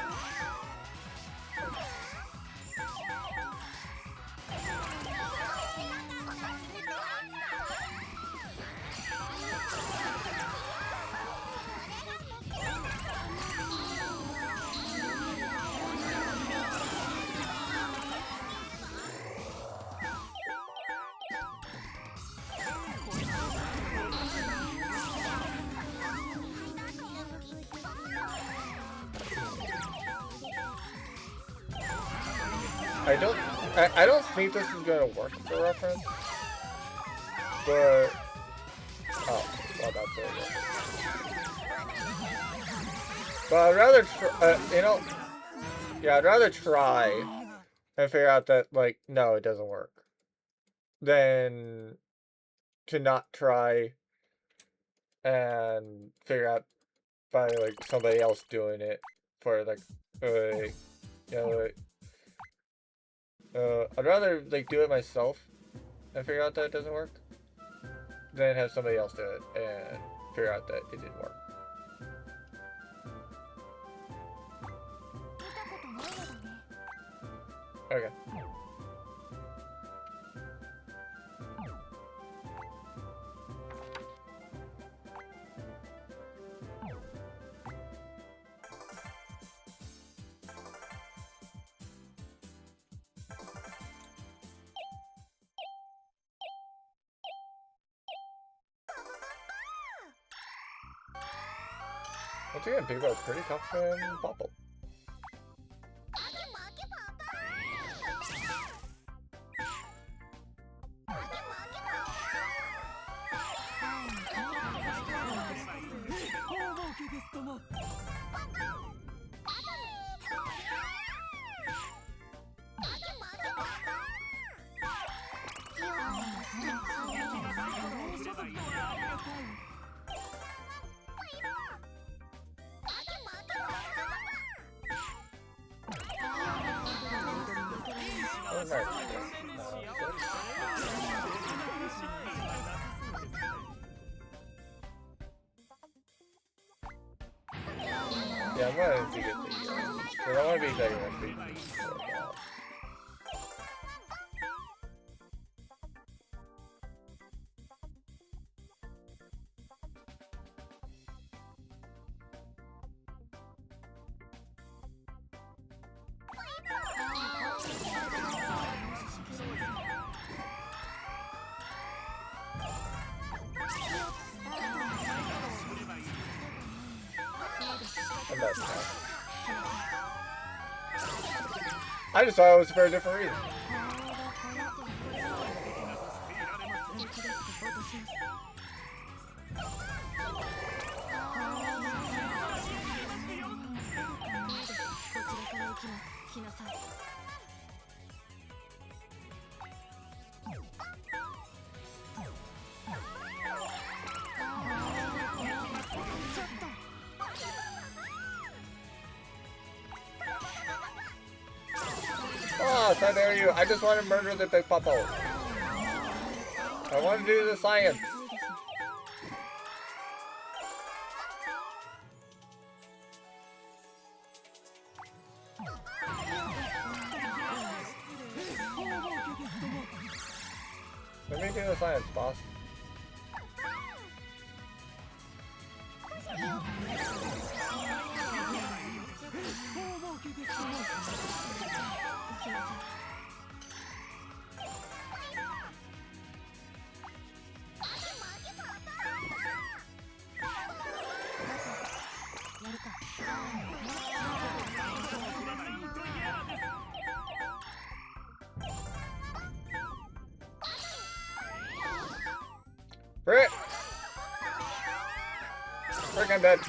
I don't think this is gonna work for reference, but oh, well, that's it. But I'd rather I'd rather try and figure out that, like, no, it doesn't work, than to not try and figure out by, like, somebody else doing it for, like, you know, I'd rather, like, do it myself and figure out that it doesn't work than have somebody else do it and figure out that it didn't work. Okay. Once again, Big Bro is pretty tough in Bubble. might. Yeah, I'm going to get the because I want to be better at beating these. I just thought it was for a different reason. Oh, so there you. I just want to murder the big puppo. I want to do the science. Let me do the science, boss. Frick! Frick, I'm dead.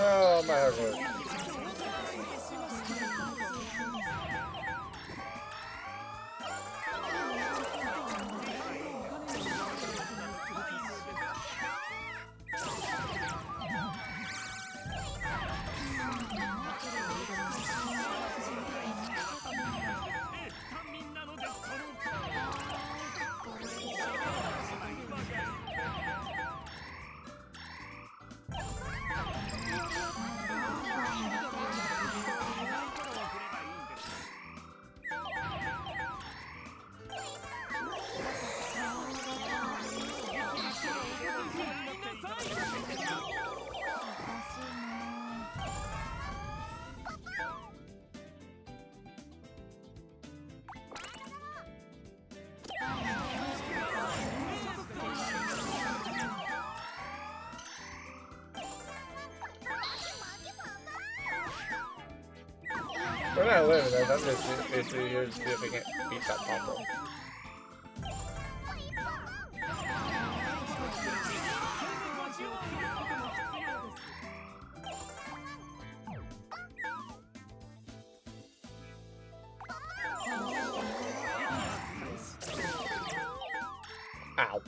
Oh, my heart hurts. We're not living this, I'm just basically here to see if we can beat that combo. Ow.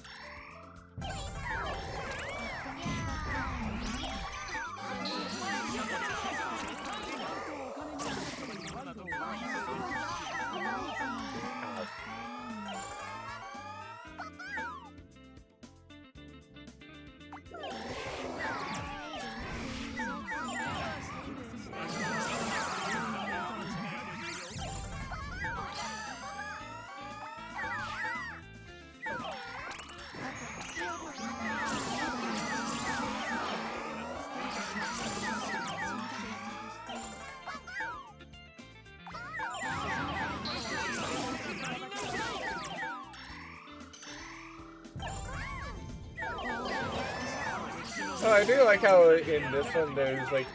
Oh, I do like how in this one there's like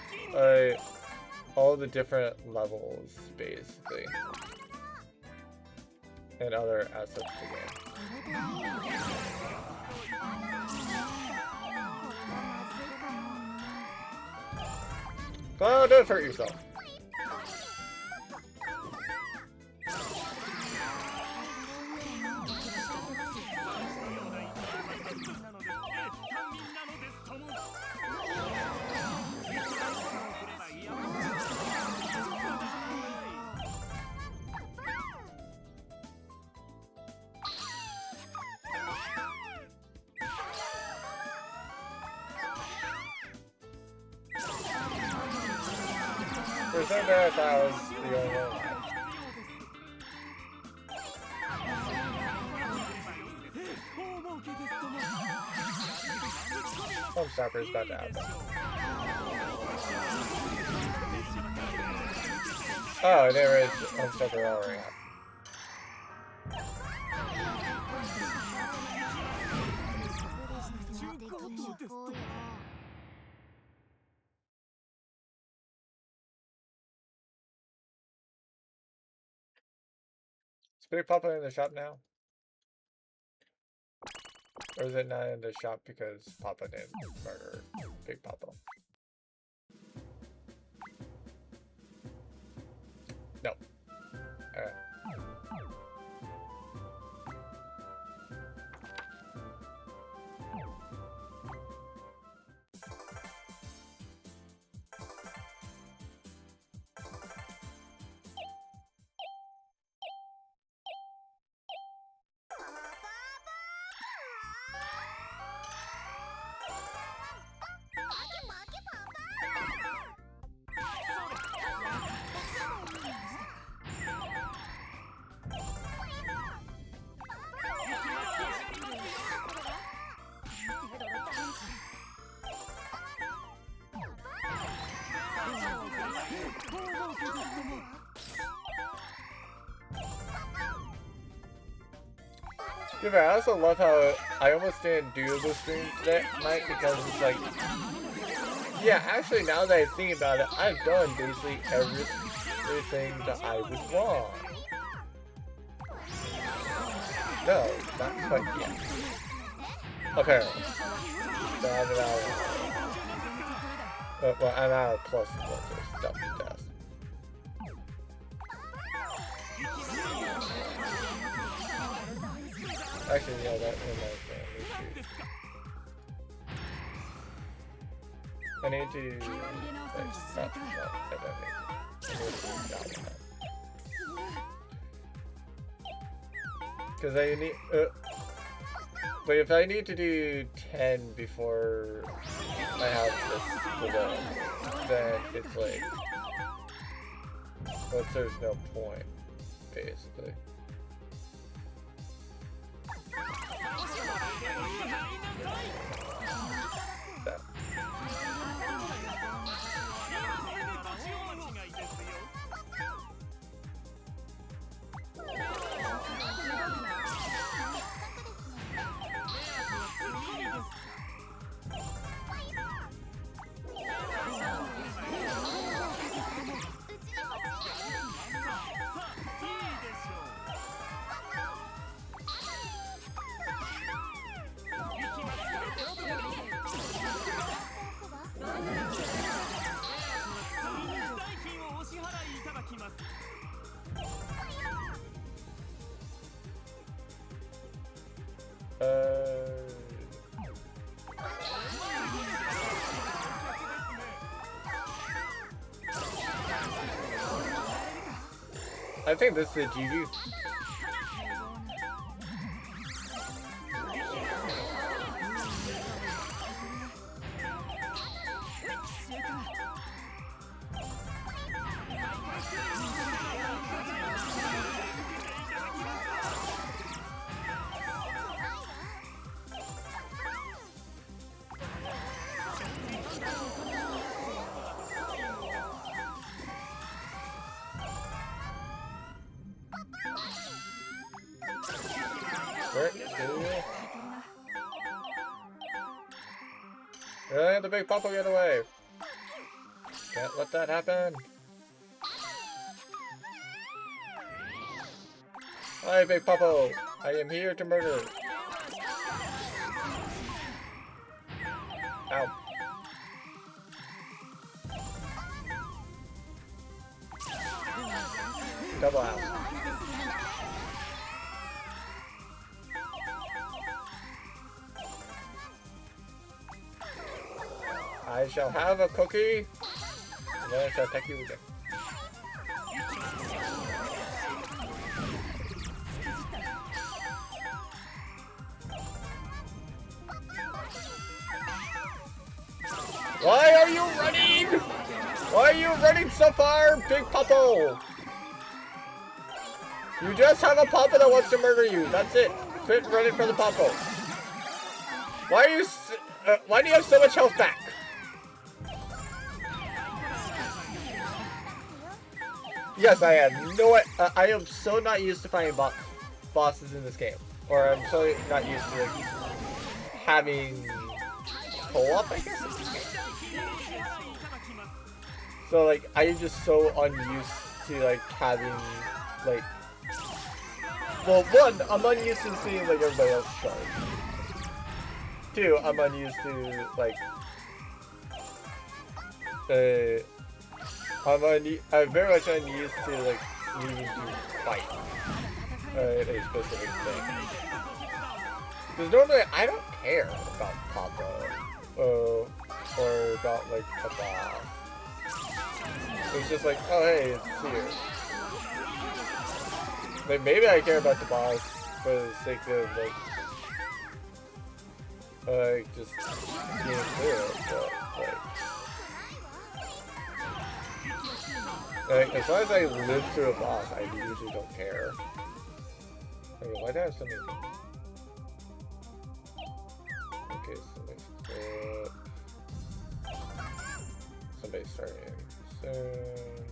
all the different levels basically and other aspects of the game. Oh, don't hurt yourself. For a second there, I thought I was the only one. Home Stopper is about to happen. Oh, there is Home Stopper already happened. Is Big Papa in the shop now? Or is it not in the shop because Papa didn't murder Big Papa? No. Alright. To be fair, I also love how I almost didn't do the stream that night because it's like, yeah, actually now that I think about it, I've done basically everything that I would want. No, not quite yet. Apparently. So I'm well, I'm out of plus stuff to test. Actually, yeah, that reminds me. I need to. Because I need. But if I need to do 10 before I have this level, then it's like. But there's no point, basically. That. I think this is a GG. The big Papa get away. Can't let that happen. Hi, Big Papa. I am here to murder. Ow. Double house. I shall have a cookie, and then I shall attack you again. Why are you running? Why are you running so far, Big Papa? You just have a Papa that wants to murder you. That's it. Quit running for the Papa. Why are you? Why do you have so much health back? Yes, I am. You know what? I am so not used to fighting bosses in this game, or I'm so not used to like, having co-op, I guess. So like, I am just so unused to like having like. Well, one, I'm unused to seeing like everybody else charge. Two, I'm unused to like. I'm very much unused to like needing to fight a specific thing. Because normally I don't care about Papa or about like a boss. It's just like, oh hey, it's here. Like maybe I care about the boss for the sake of like just getting through it, but like as long as I live through a boss, I usually don't care. Okay, why do I have so many things? Okay, so let's put... Somebody's starting soon.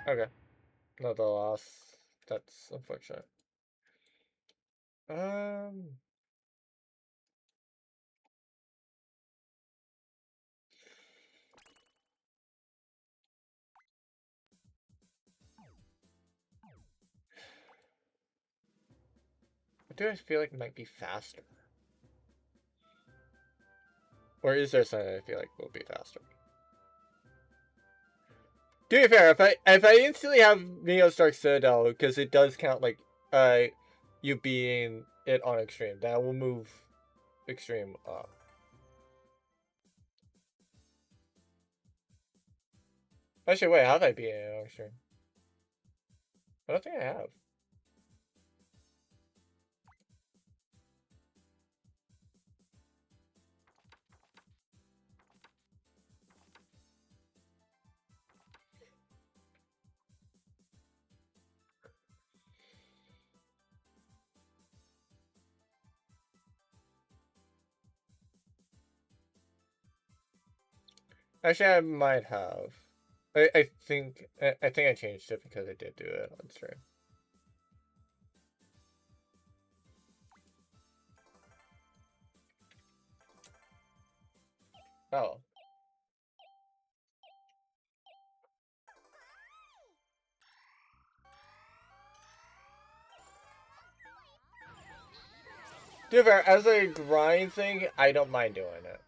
Okay. Another loss. That's unfortunate. What do I feel like might be faster? Or is there something I feel like will be faster? To be fair, if I instantly have Neos Dark Citadel, because it does count like you being it on extreme, that will move extreme up. Actually, wait, how have I beaten it on extreme? I don't think I have. Actually, I might have. I think I changed it because I did do it on stream. Oh. To be fair, as a grind thing, I don't mind doing it.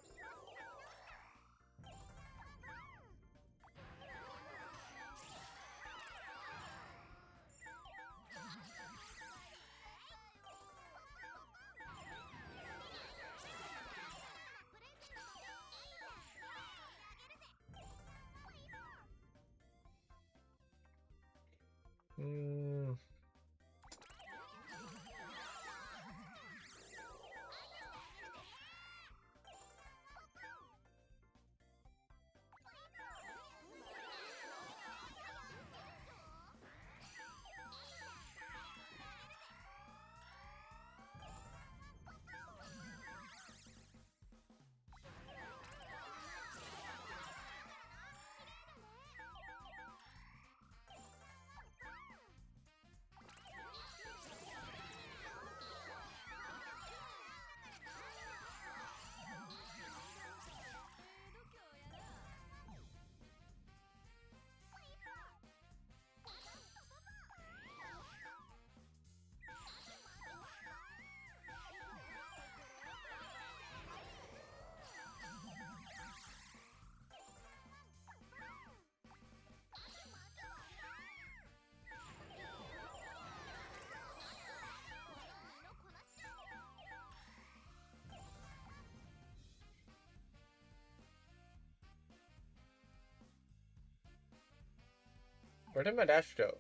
Where did my dash go?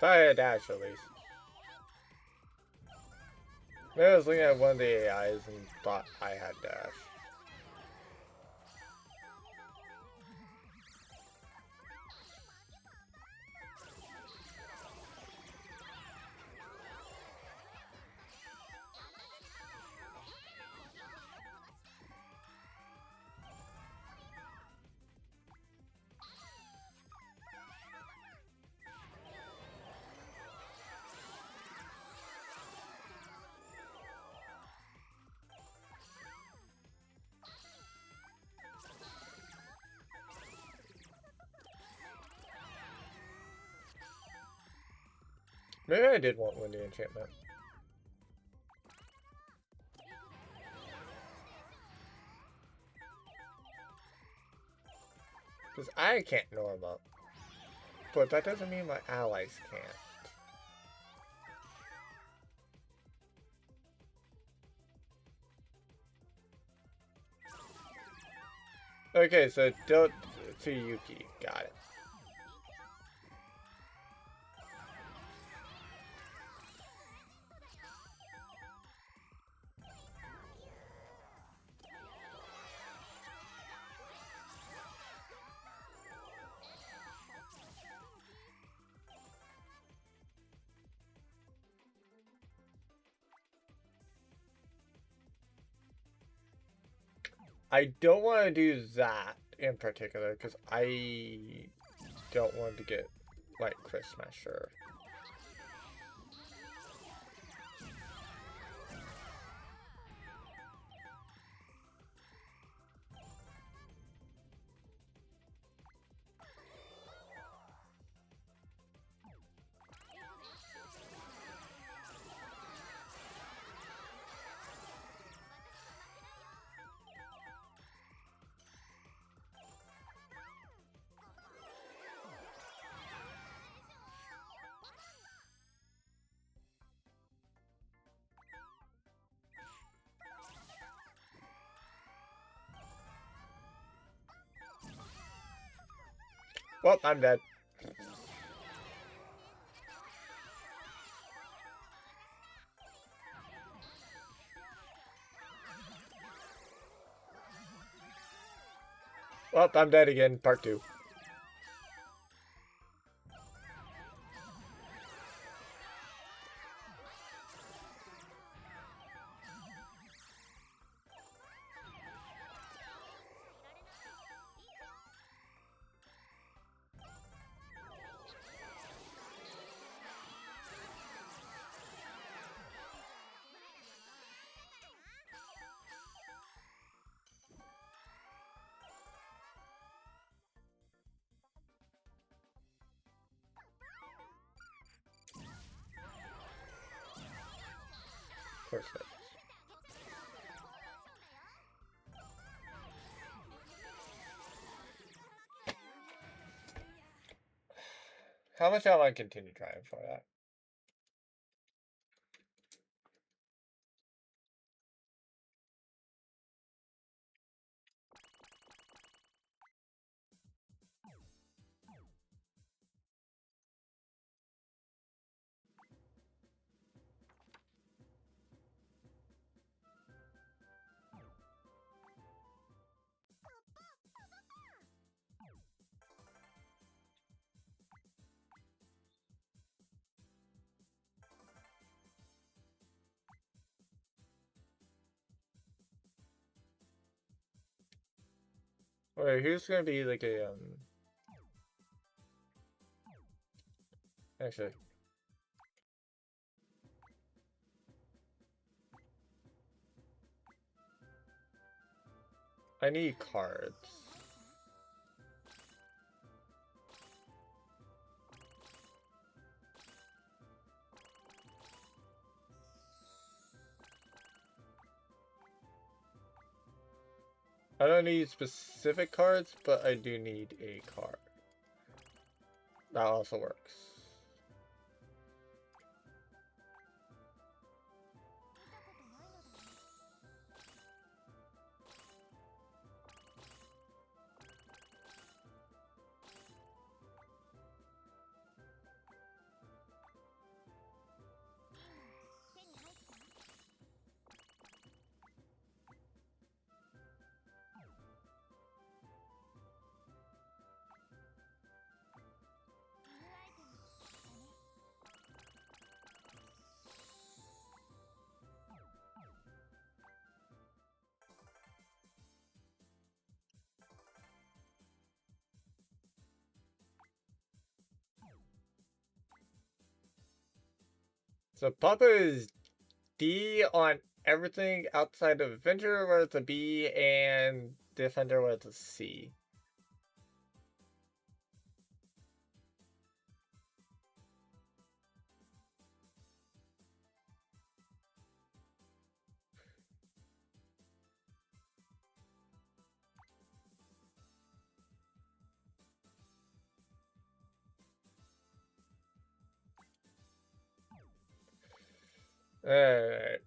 Thought I had dash at least. Maybe I was looking at one of the AIs and thought I had dash. Maybe I did want Windy Enchantment. Because I can't norm up. But that doesn't mean my allies can't. Okay, so Tilt to Yuki. Got it. I don't want to do that in particular because I don't want to get like Chris Smasher. Well, I'm dead. Well, I'm dead again. Part 2. Of course it is. How much do I want to continue trying for that? Wait, who's gonna be like a Actually, I need cards. I don't need specific cards, but I do need a card. That also works. So Papa is D on everything outside of Adventure where it's a B, and Defender where it's a C. Alright,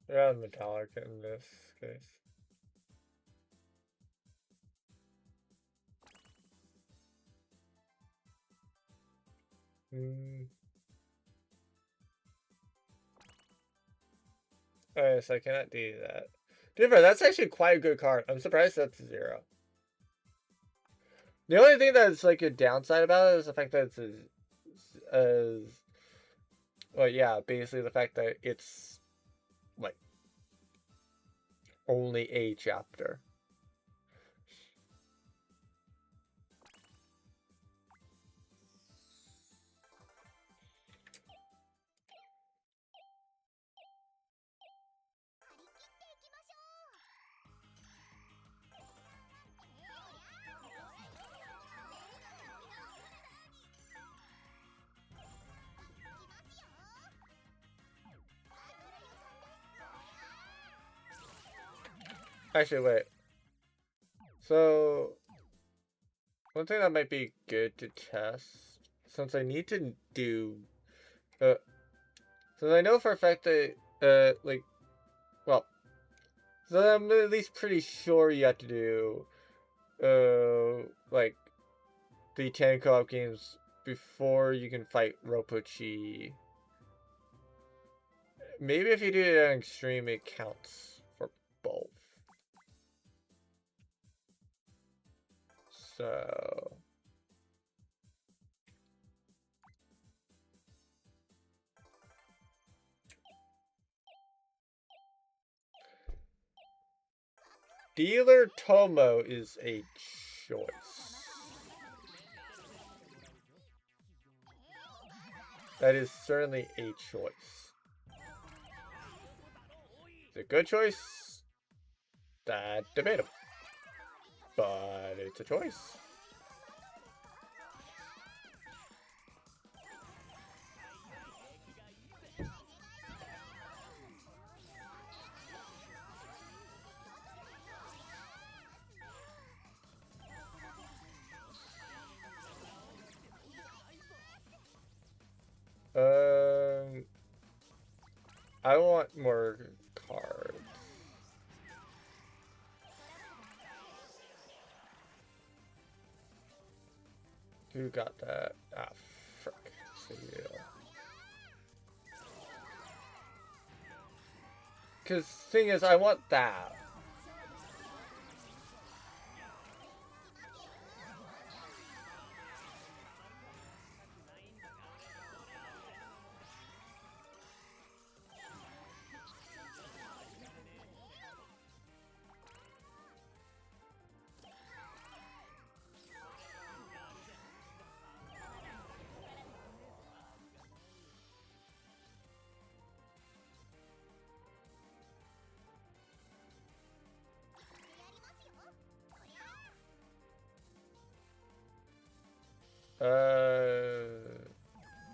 yeah, metallic in this case. Alright, so I cannot do that. Different, that's actually quite a good card. I'm surprised that's 0. The only thing that's like a downside about it is the fact that it's well, yeah, basically the fact that it's like only a chapter. Actually, wait. So, one thing that might be good to test, since I need to do, since I know for a fact that, like, well, so I'm at least pretty sure you have to do, like, the 10 co-op games before you can fight Roppochi. Maybe if you do it on extreme, it counts for both. So... Dealer Tomo is a choice. That is certainly a choice. It's a good choice. That's debatable. But it's a choice. I want more cards. Who got that? Ah, frick. See you. Because thing is, I want that.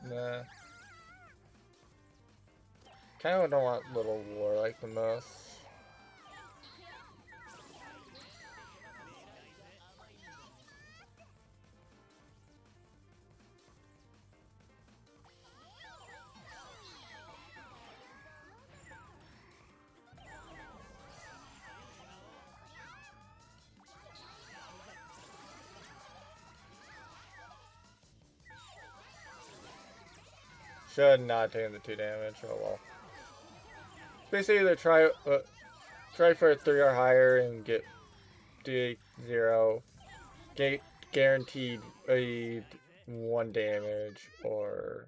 Nah. Kind of don't want Little War like the most. Should not take the 2 damage. Oh well. Basically, either try for a 3 or higher and get D0. Get guaranteed a 1 damage, or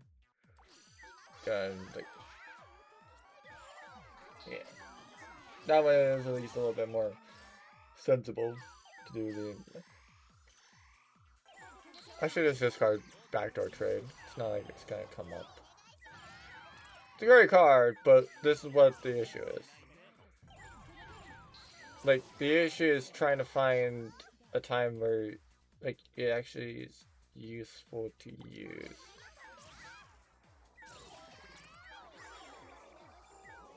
like, yeah. That way is at least a little bit more sensible to do the. I should just discard backdoor trade. It's not like it's gonna come up. It's a great card, but this is what the issue is. Like, the issue is trying to find a time where, like, it actually is useful to use.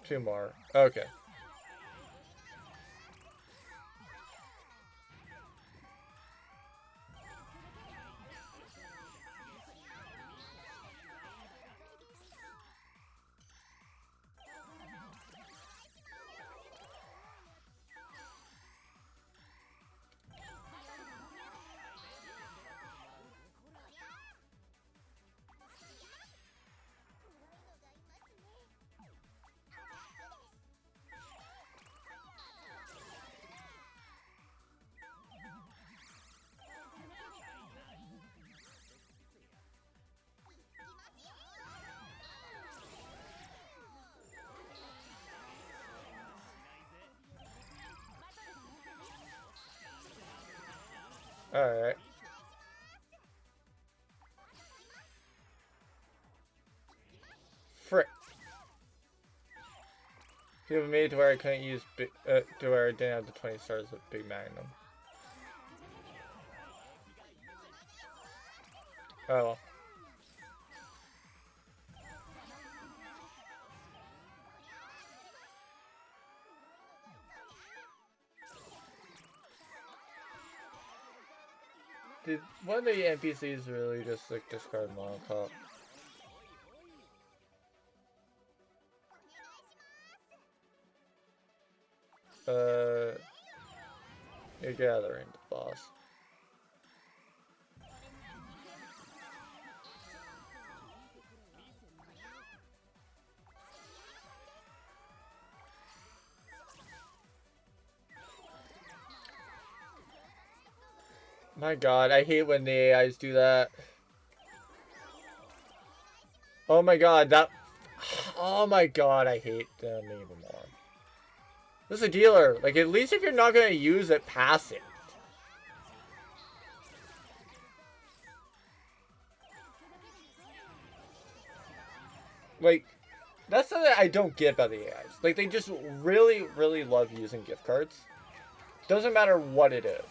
2 more. Okay. Alright. Frick. People made it to where I couldn't use to where I didn't have the 20 stars with Big Magnum. Oh well. Did one of the NPCs really just like discard Monocop? You're gathering the boss. My god, I hate when the AIs do that. Oh my god, that... Oh my god, I hate them even more. This is a dealer. Like, at least if you're not gonna use it, pass it. Like, that's something I don't get about the AIs. Like, they just really, really love using gift cards. Doesn't matter what it is.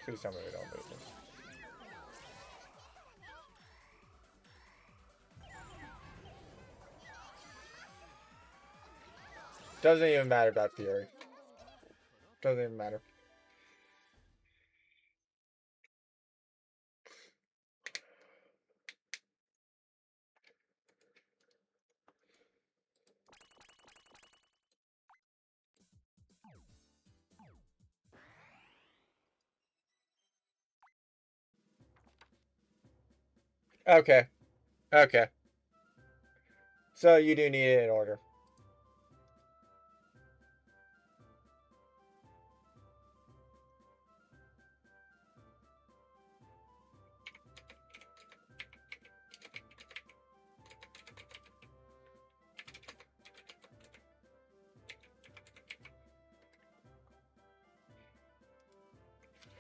Please tell me we don't move this. Doesn't even matter about Fury. Doesn't even matter. Okay. Okay. So you do need it in order.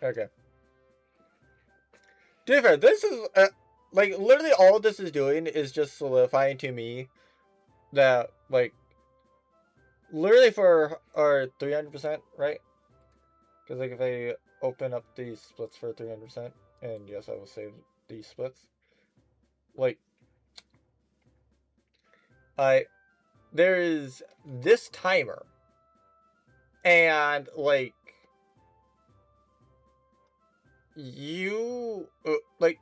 Okay. Different. This is like literally all this is doing is just solidifying to me that like literally for our 300%, right? Because like if I open up these splits for 300%, and yes, I will save these splits. Like I there is this timer, and like you like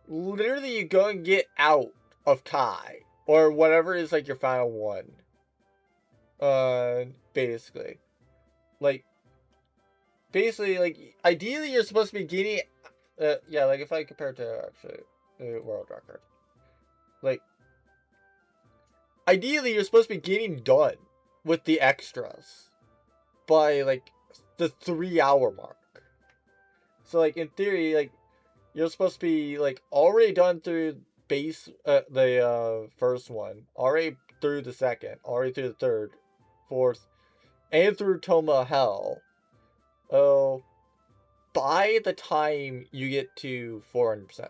literally you go and get out of tie or whatever is like your final one. Basically, like basically like ideally you're supposed to be getting yeah, like if I compare it to actually the world record, like ideally you're supposed to be getting done with the extras by like the 3 hour mark. So like in theory, like you're supposed to be like already done through base the first one, already through the second, already through the third, fourth, and through Toma Hell. Oh, by the time you get to 400%,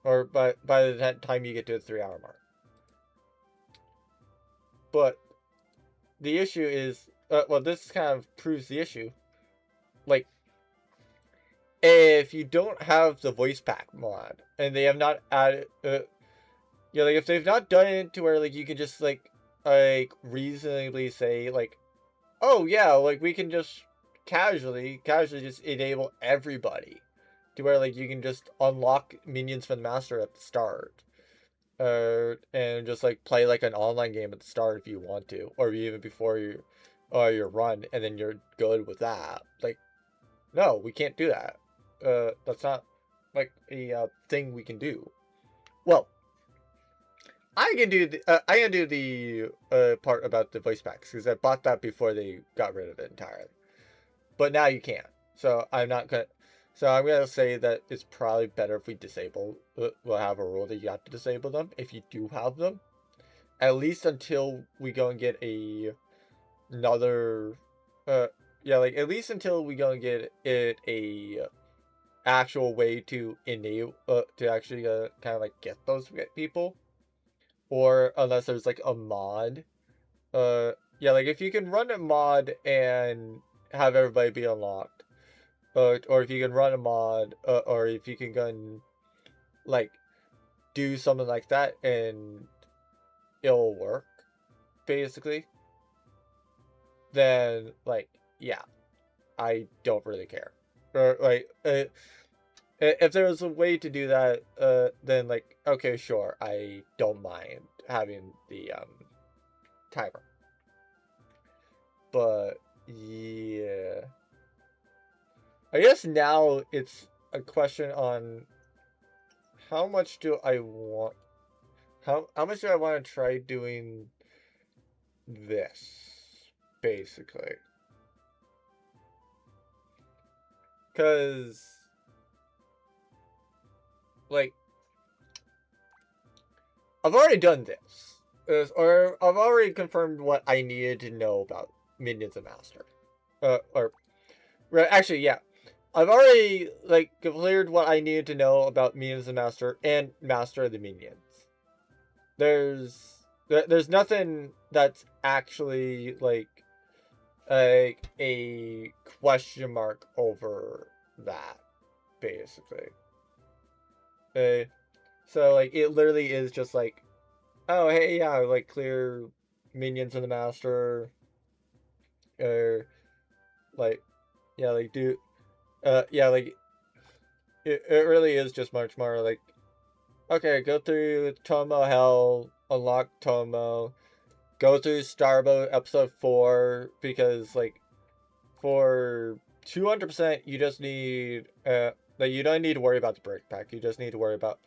or by the time you get to the 3 hour mark. But the issue is, well, this kind of proves the issue. Like, if you don't have the voice pack mod, and they have not added, yeah, like if they've not done it to where like you can just like reasonably say like, oh yeah, like we can just casually just enable everybody to where like you can just unlock minions from the master at the start, and just like play like an online game at the start if you want to, or even before your run, and then you're good with that. Like, no, we can't do that. That's not like a thing we can do. Well, I can do the part about the voice packs because I bought that before they got rid of it entirely. But now you can't. So I'm not gonna. So I'm gonna say that it's probably better if we disable. We'll have a rule that you have to disable them if you do have them, at least until we go and get another. Yeah, like at least until we go and get it a actual way to enable to actually kind of like get those people, or unless there's like a mod. Yeah, like if you can run a mod and have everybody be unlocked, or if you can run a mod, or if you can go and like do something like that and it'll work, basically, then like yeah, I don't really care. Or like if there was a way to do that, then like okay, sure, I don't mind having the timer. But yeah, I guess now it's a question on how much do I want, how much do I want to try doing this, basically. Because like I've already done this, or I've already confirmed what I needed to know about Minions of Master. Or right, actually, yeah, I've already like cleared what I needed to know about Minions of Master and Master of the Minions. There's nothing that's actually like a question mark over that, basically. Uh, so like it literally is just like, oh hey yeah, like clear minions of the master, or like yeah like do yeah like it really is just much more like, okay, go through Tomo Hell, unlock Tomo, go through Starboat episode 4, because like for 200% you just need like you don't need to worry about the brick pack, you just need to worry about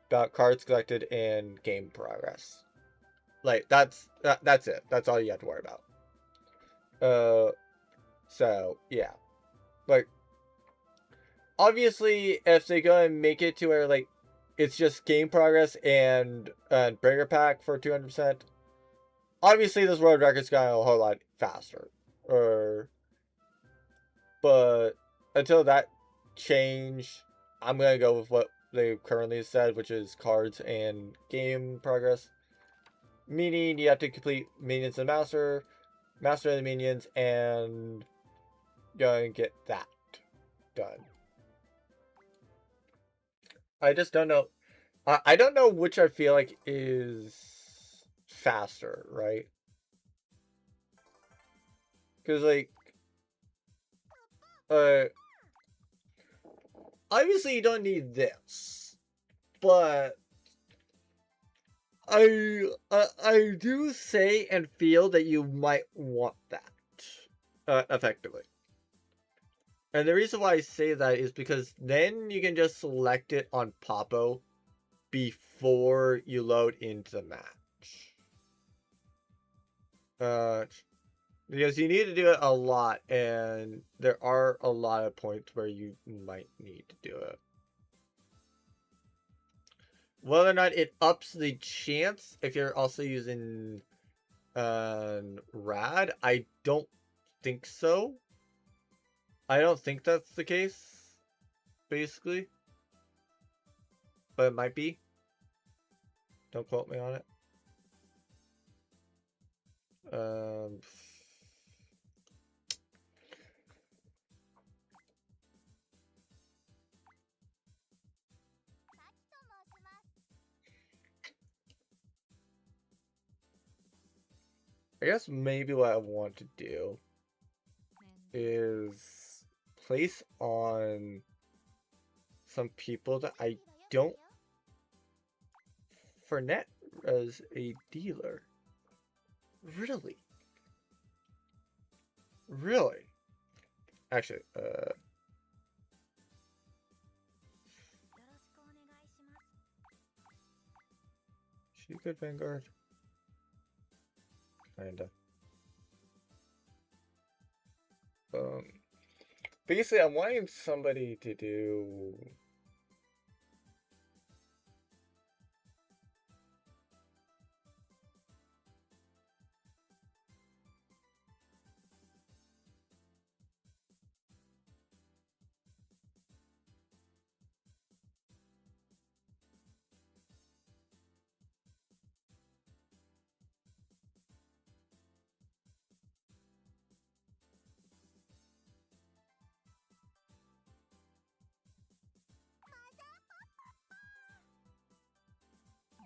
about cards collected in game progress. Like that's it. That's all you have to worry about. So yeah, like obviously if they go and make it to where like it's just game progress and breaker pack for 200%, obviously this world record's gone a whole lot faster. But until that change, I'm gonna go with what they currently said, which is cards and game progress. Meaning you have to complete minions and master the minions, and go and get that done. I just don't know. I don't know which I feel like is faster, right? Because like, obviously you don't need this, but I do say and feel that you might want that, effectively. And the reason why I say that is because then you can just select it on Poppo before you load into the match. Because you need to do it a lot, and there are a lot of points where you might need to do it. Whether or not it ups the chance if you're also using Rad, I don't think so. I don't think that's the case, basically. But it might be. Don't quote me on it. I guess maybe what I want to do is place on some people that I don't Fernet as a dealer. Really? Really? Actually, she good Vanguard? Kinda. Basically, I'm wanting somebody to do.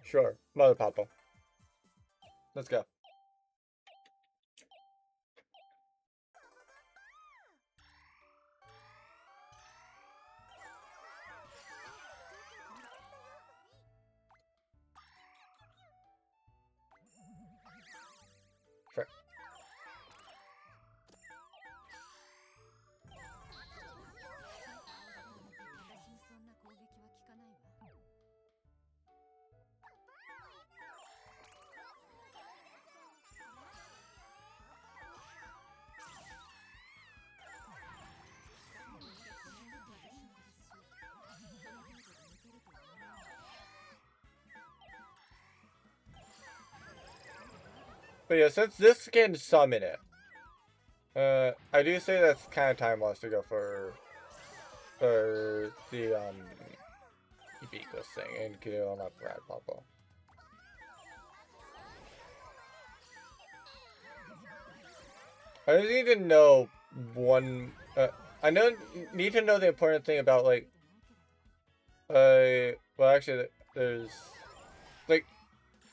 Sure, Mother Papa. Let's go. Sure. But yeah, since this can summon it, I do say that's kind of time lost to go for the Beakless thing and get it on that Rad Papa. I just need to know one. I need to know the important thing about like. Well, actually, there's like.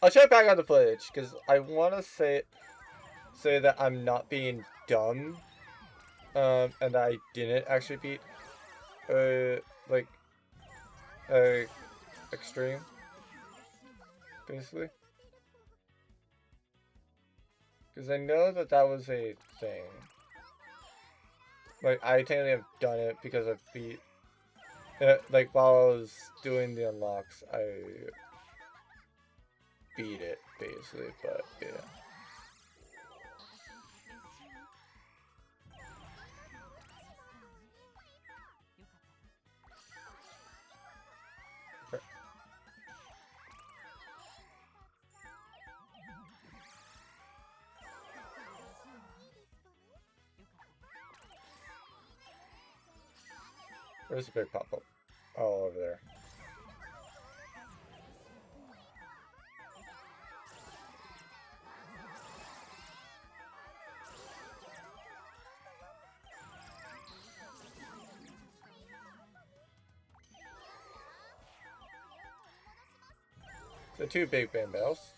I'll check back on the footage because I want to say that I'm not being dumb, and that I didn't actually beat, like, extreme, basically. Because I know that that was a thing. Like, I technically have done it because I've beat like while I was doing the unlocks, I beat it basically, but yeah. Where's the big pop-up? Oh, over there. The two big band bells.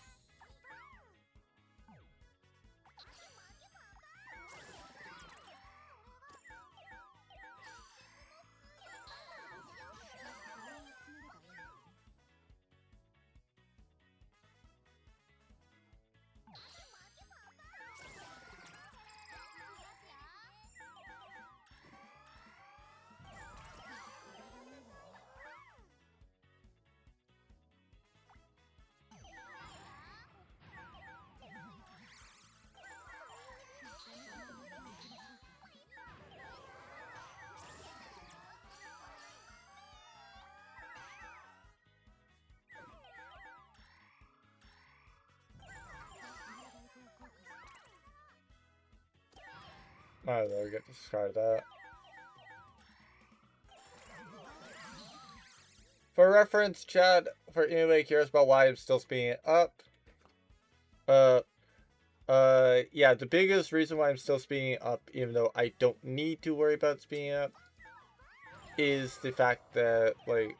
Alright, there we get to discard that. For reference, Chad, for anybody curious about why I'm still speeding it up, yeah, the biggest reason why I'm still speeding it up, even though I don't need to worry about speeding it up, is the fact that, like,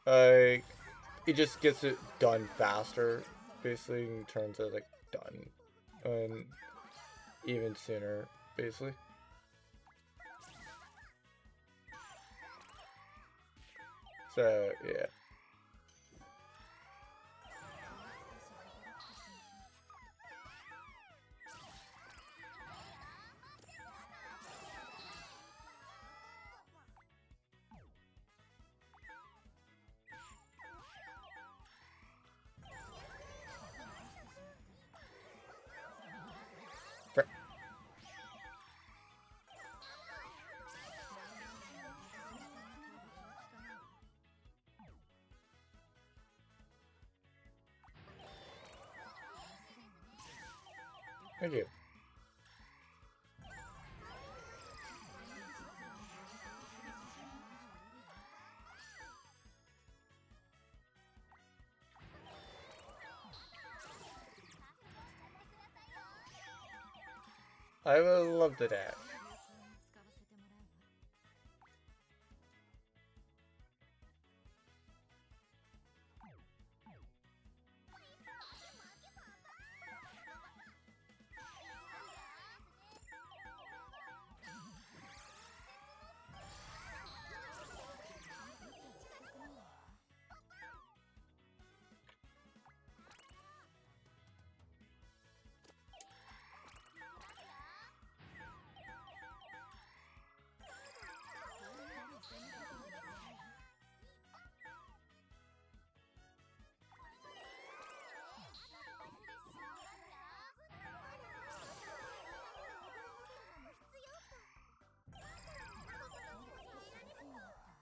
it just gets it done faster, basically, in terms of, like, done, and even sooner, basically. So, yeah. Thank you. I would love to that.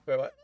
Wait, what?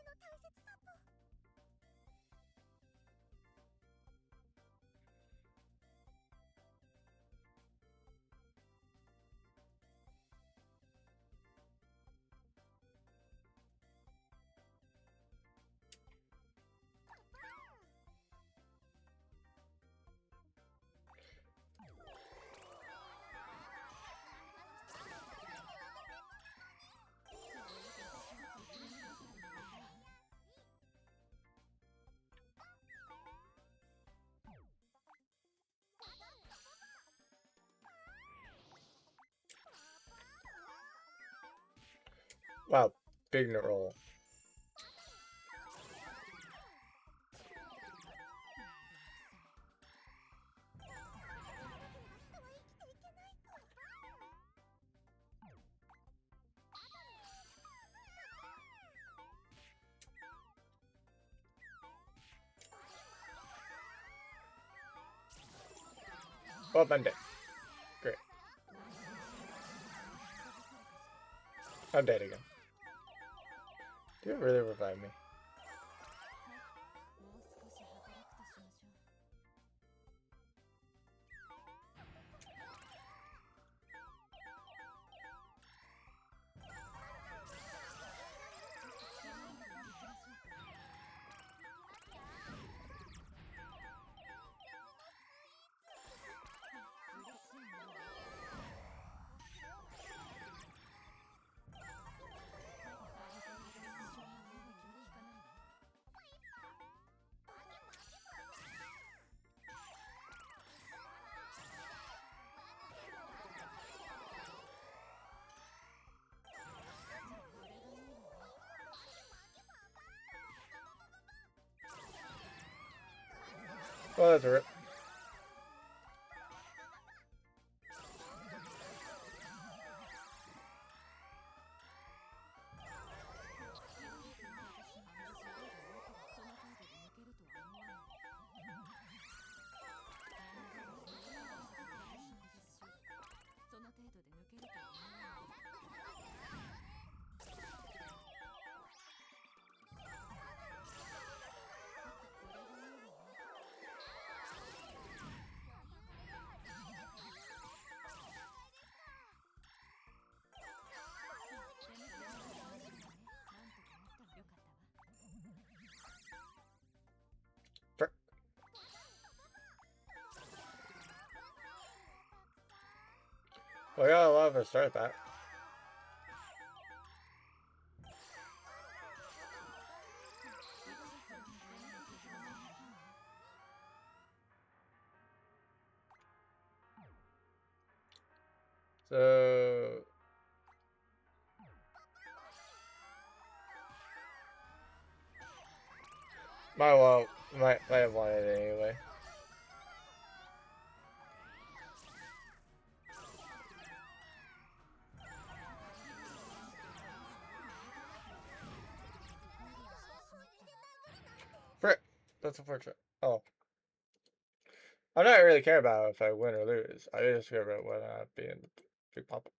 Wow, big roll. Oh, I'm dead. Great. I'm dead again. Do it really revive me? Oh, that's a rip. Frick. Well, I got a lot of a start at that. So might have wanted it anyway. Frick. That's unfortunate. Oh. I'm not really care about if I win or lose. I just care about whether or not being big pop.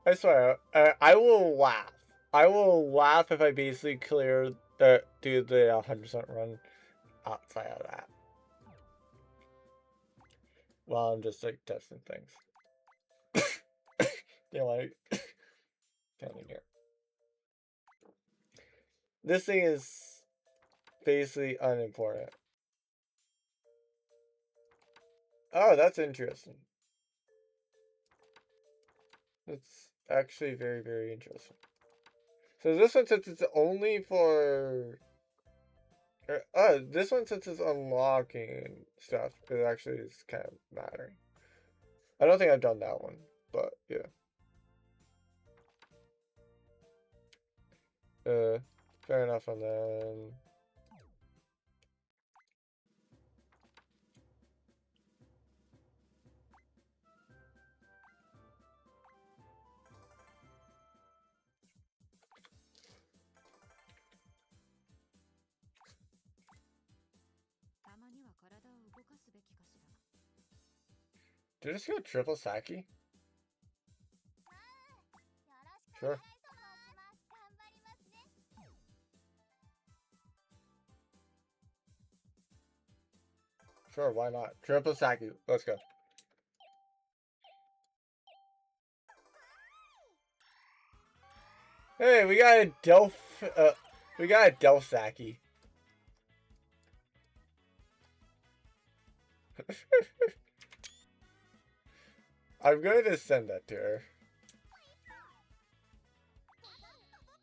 I swear, I will laugh. I will laugh if I basically do the 100% run outside of that. While I'm just like testing things. Like coming here. This thing is basically unimportant. Oh, that's interesting. That's actually very, very interesting. So this one, since it's only for... this one, since it's unlocking stuff, it actually is kind of mattering. I don't think I've done that one, but yeah. Fair enough on that. たまには体を動かすべきかしら。 Did I just go triple Saki? Sure. Sure, why not? Triple Saki. Let's go. Hey, we got a Delph Saki. I'm going to send that to her.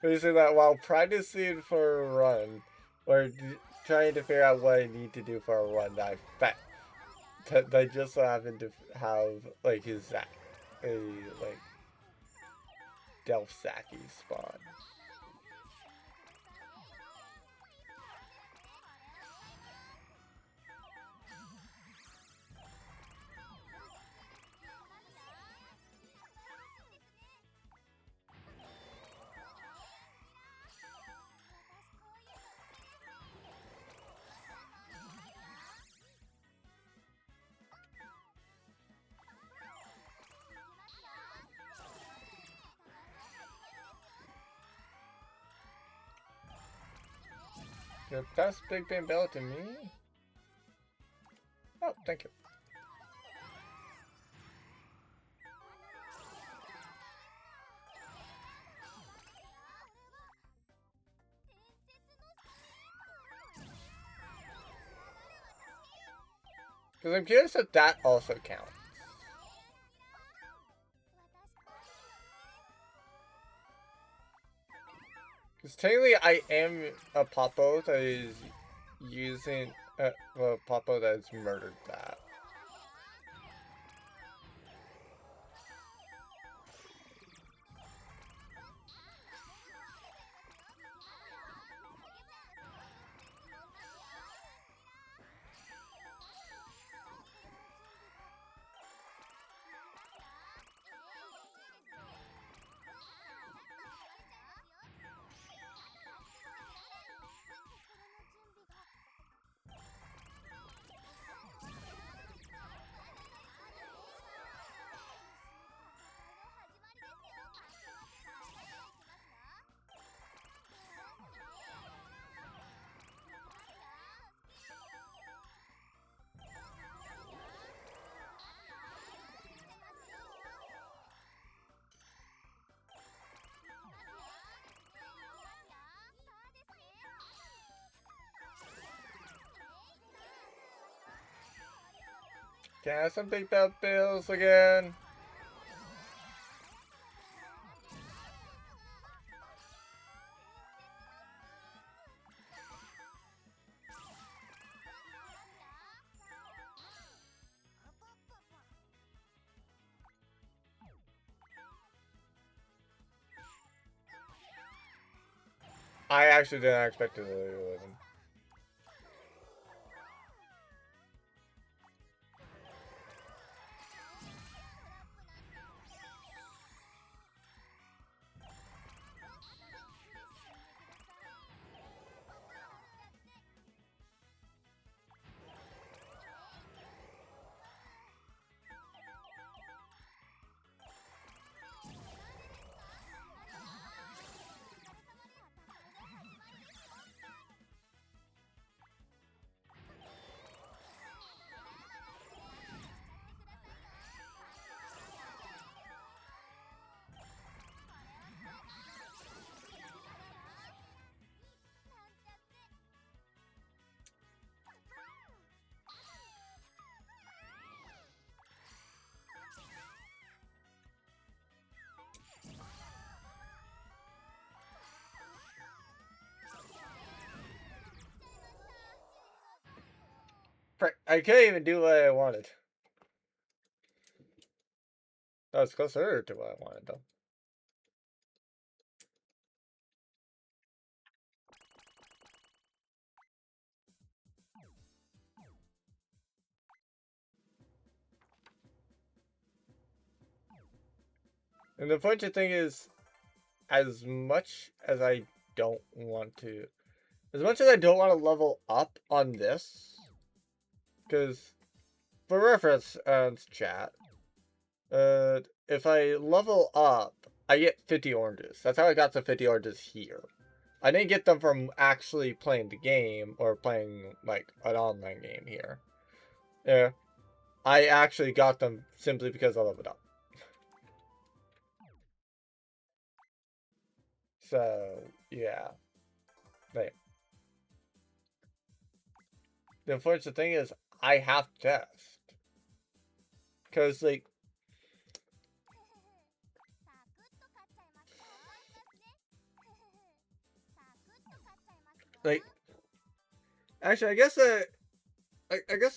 Basically that while practicing for a run, or trying to figure out what I need to do for a run, that I just so happen to have, like, a, like, Delphsaki spawn. Your best Big Bang Bell to me? Oh, thank you. Because I'm curious if that also counts. Because technically I am a Poppo that is using, well, Poppo that has murdered that. Can I have some Big Bell Bills again? I actually didn't expect it to live. I can't even do what I wanted. That was closer to what I wanted, though. And the unfortunate thing is, as much as I don't want to, as much as I don't want to level up on this, because for reference, chat, if I level up, I get 50 oranges. That's how I got the 50 oranges here. I didn't get them from actually playing the game or playing like an online game here. Yeah, I actually got them simply because I leveled up. So yeah, like, the unfortunate thing is I have to test because like like actually, I guess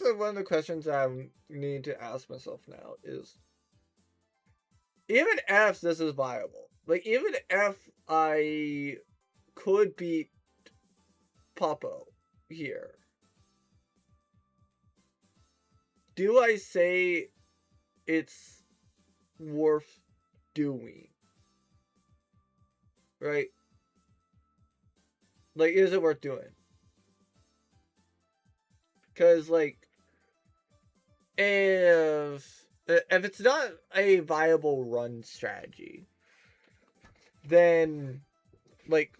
one of the questions I need to ask myself now is, even if this is viable, like even if I could beat Popo here, do I say it's worth doing? Right? Like, is it worth doing? Because, like, if it's not a viable run strategy, then like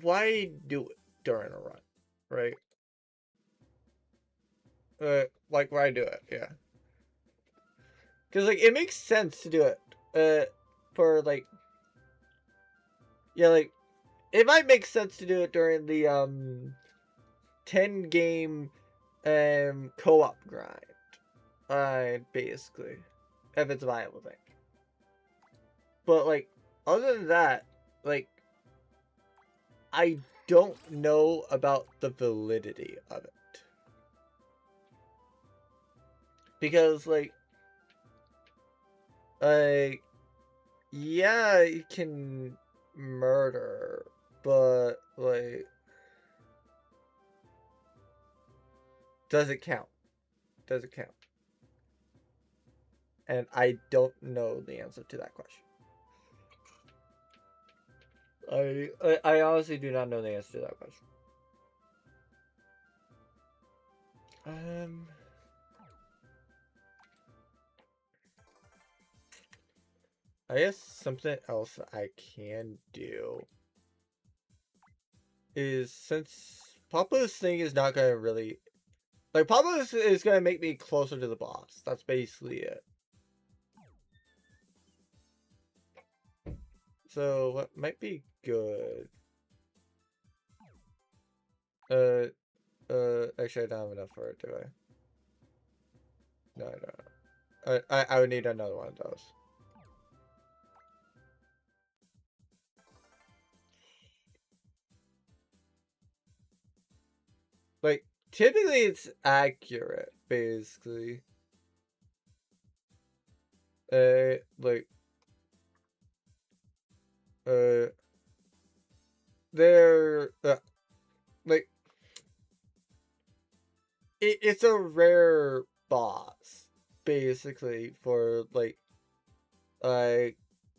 why do it during a run, right? Like why do it? Yeah, because like it makes sense to do it. For like yeah, like it might make sense to do it during the 10 game co-op grind. Basically, if it's a viable thing. But like other than that, like I don't know about the validity of it. Because like yeah, you can murder, but like does it count? Does it count? And I don't know the answer to that question. I honestly do not know the answer to that question. I guess something else I can do is, since Papa's thing is not gonna really like Papa is gonna make me closer to the boss. That's basically it. So what might be good? Actually, I don't have enough for it, do I? No, I don't. I would need another one of those. Like, typically it's accurate, basically. Like, they're, like, it's a rare boss, basically, for, like,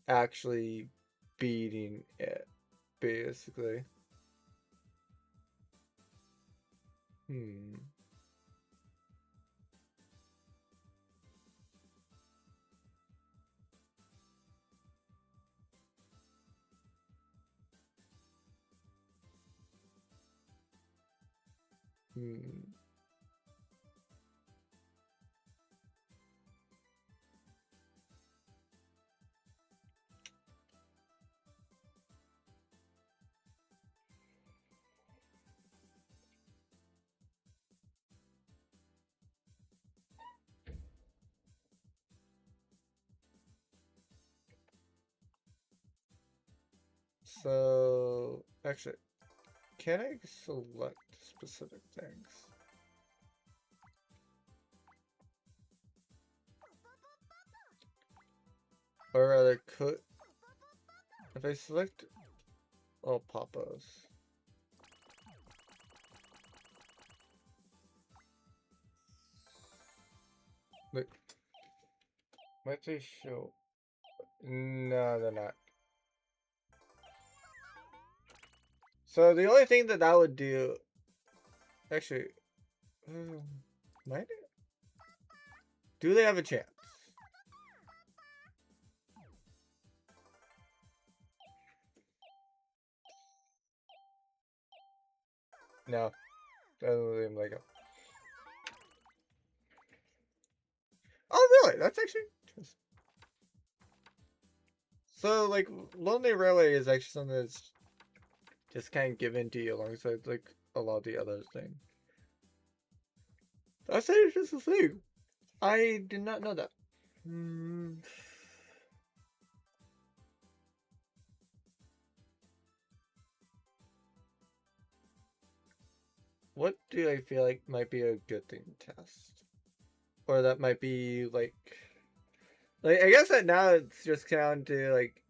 actually beating it, basically. Hmm. Hmm. So, actually, can I select specific things? Or rather, could, if I select all Papos, look, might they show? No, they're not. So the only thing that would do, actually, might it? Do they have a chance? No, doesn't seem like it. Oh, really? That's actually interesting. So, like, Lonely Railway is actually something that's just kind of given to you alongside, like, a lot of the other things. That's an interesting thing. I did not know that. Hmm. what do I feel like might be a good thing to test? Or that might be like I guess that now it's just down to like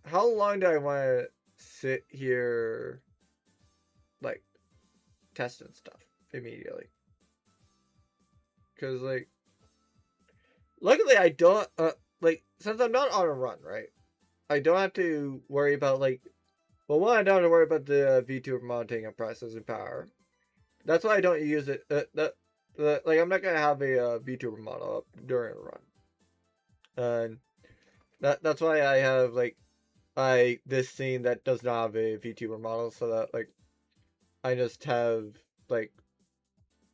how long do I want to sit here like testing stuff immediately? Because like luckily I don't like since I'm not on a run, right? I don't have to worry about like well one I don't have to worry about the VTuber mounting and processing power. That's why I don't use it. Like I'm not gonna have a VTuber model up during a run, and that's why I have like this scene that does not have a VTuber model, so that like I just have like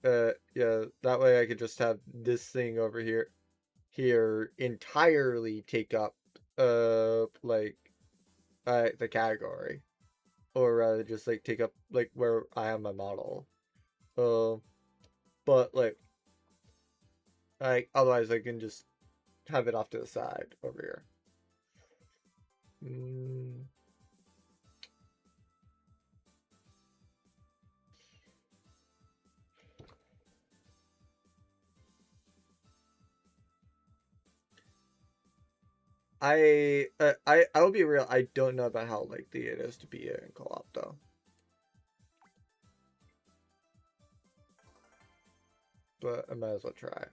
yeah, that way I could just have this thing over here entirely take up like the category, or rather just like take up like where I have my model. Uh, but like otherwise I can just have it off to the side over here. Mm. I will be real. I don't know about how likely it is to be in co-op though. But I might as well try.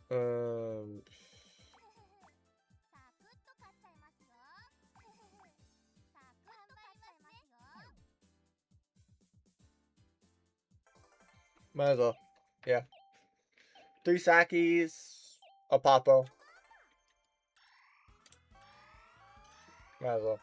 Um, might as well. Yeah. 3 Sakis, a Papo. Might as well.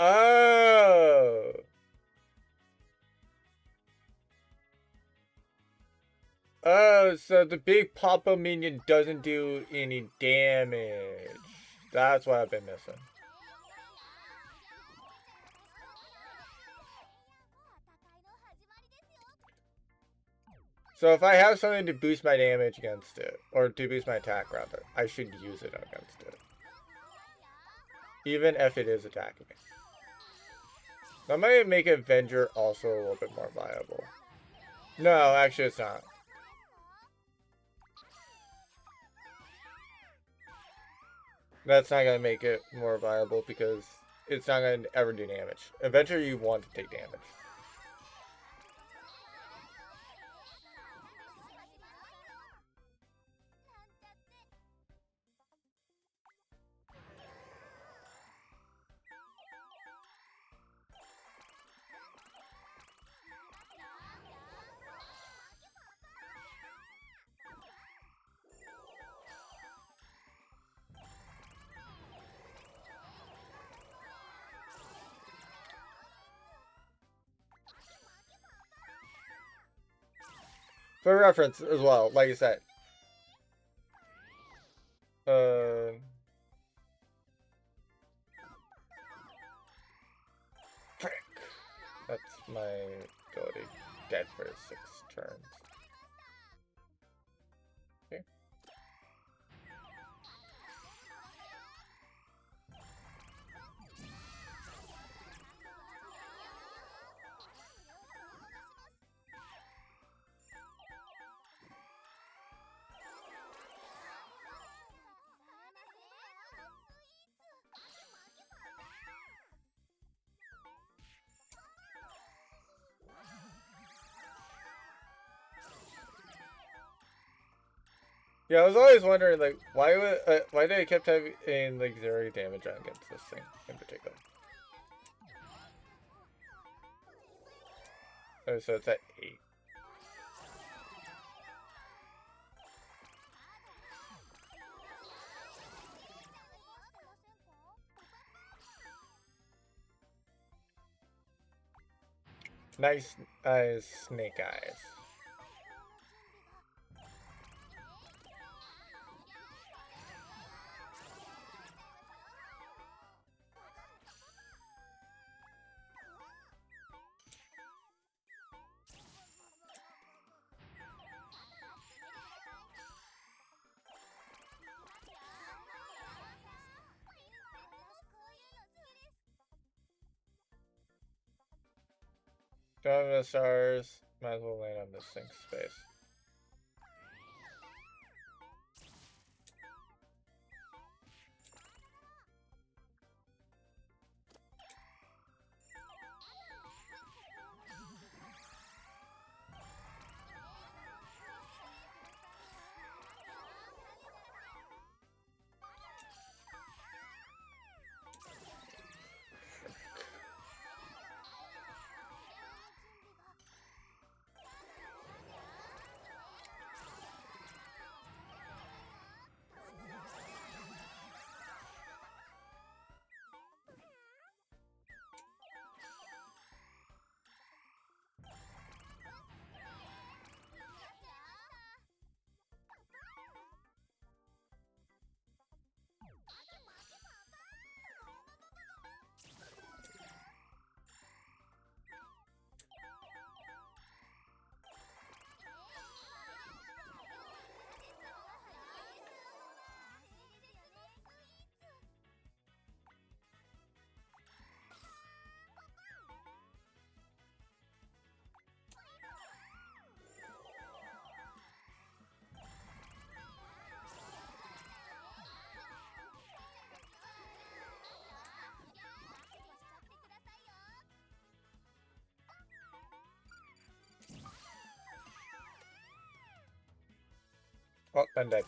Oh! Oh, so the big Papo minion doesn't do any damage. That's what I've been missing. So if I have something to boost my damage against it, or to boost my attack rather, I should use it against it. Even if it is attacking me. That might make Avenger also a little bit more viable. No, actually it's not. That's not going to make it more viable because it's not going to ever do damage. Eventually you want to take damage. For reference as well, like I said. Frick. That's my ability. Dead for 6 turns. Okay. Yeah, I was always wondering, like, why did I kept having like 0 damage on against this thing in particular? Oh, so it's at 8. Nice, snake eyes. Don't have the stars. Might as well land on this sink space. Oh, I'm dead.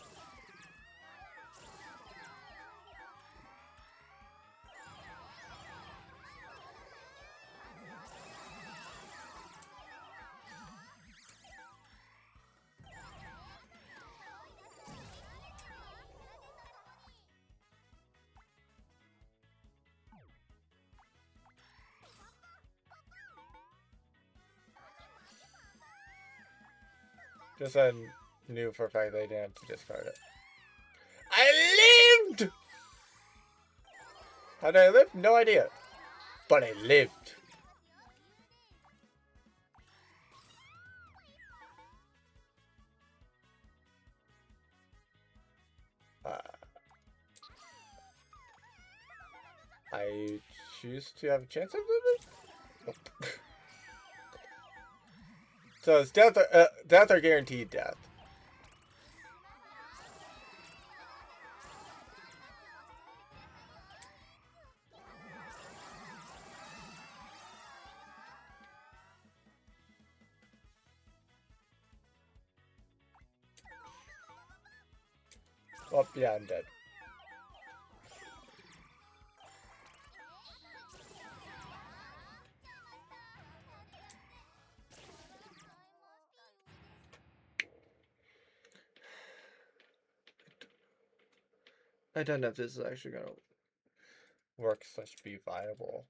Just I knew for a fact they didn't have to discard it. I lived! How did I live? No idea. But I lived. I choose to have a chance of living? Nope. So it's death or guaranteed death. Oh, yeah, I'm dead. I don't know if this is actually gonna work slash be viable.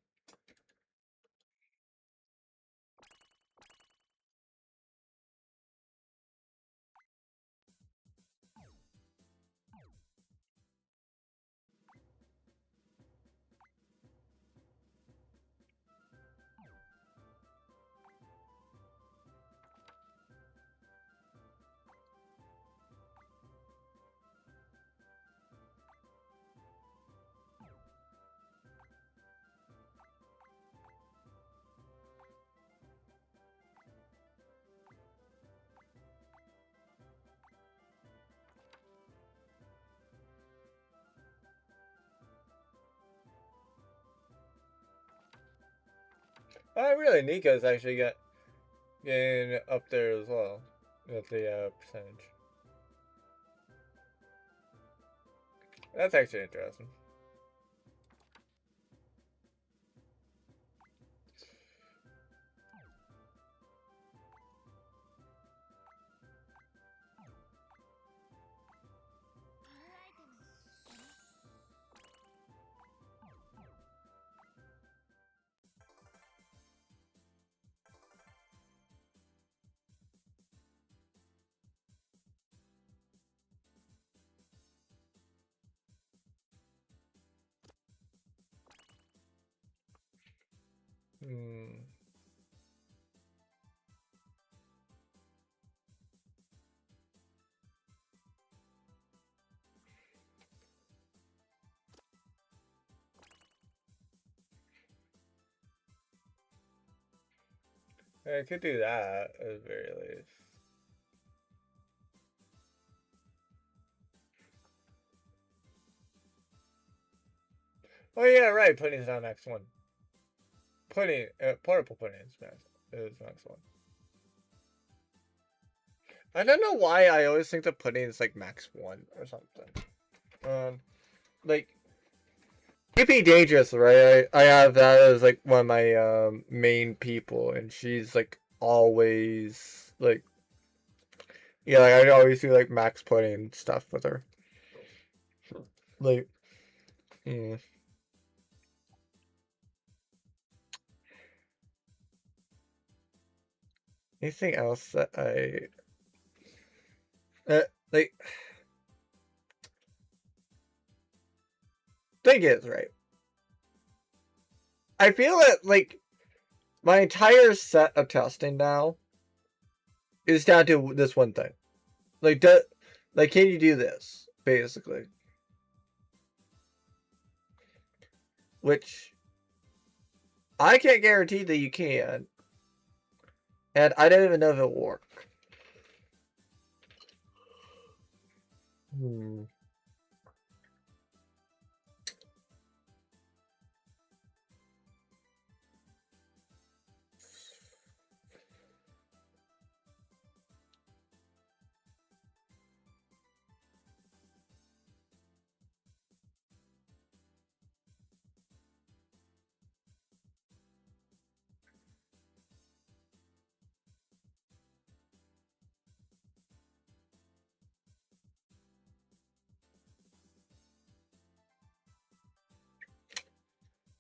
Really, Nico's actually getting up there as well with the percentage. That's actually interesting. Hmm. I could do that at the very least. Oh yeah, right. Pudding's not max one. Pudding, portable pudding is max one. I don't know why I always think the pudding is like max one or something. Like be Dangerous, right? I have that as like one of my main people, and she's like always like yeah, like I always do like max pudding stuff with her. Like, yeah. Anything else that like thing is right. I feel that like my entire set of testing now is down to this one thing. Like, can you do this basically? Which I can't guarantee that you can, and I don't even know if it'll work.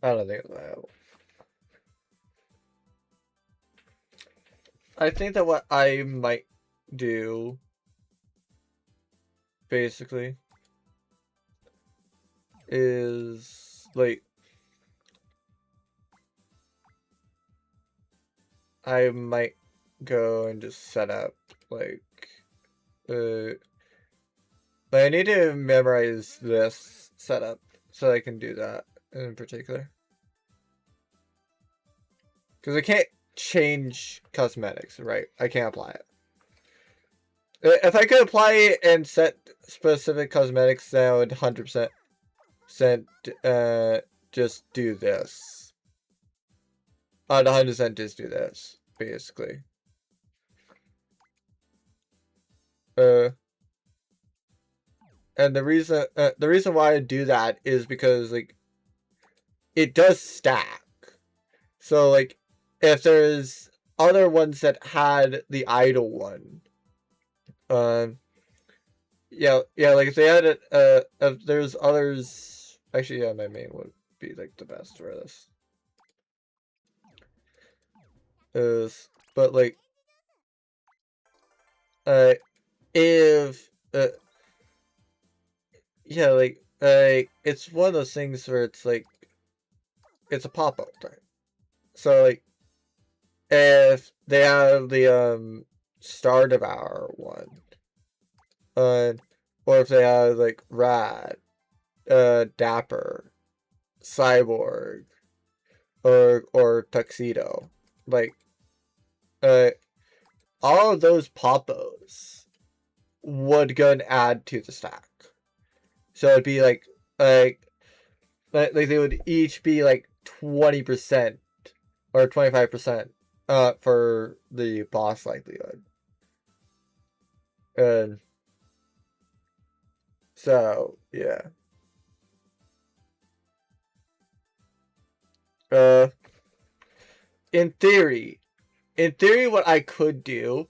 I don't think it's viable. I think that what I might do, basically, is like I might go and just set up like but I need to memorize this setup so I can do that in particular. Because I can't change cosmetics, right? I can't apply it. If I could apply it and set specific cosmetics, then I would 100% just do this. I'd 100% just do this, basically. And the reason why I do that is because like it does stack. So like if there's other ones that had the idle one, yeah, like if they had it, if there's others, actually, yeah, my main would be like the best for this. But like, if yeah, like it's one of those things where it's like it's a pop-up thing. So like if they have the Star Devour one, or if they have like Rad, Dapper, Cyborg, or Tuxedo, like all of those popos would go and add to the stack. So it'd be like they would each be like 20% or 25% for the boss likelihood. And so yeah. Uh in theory, what I could do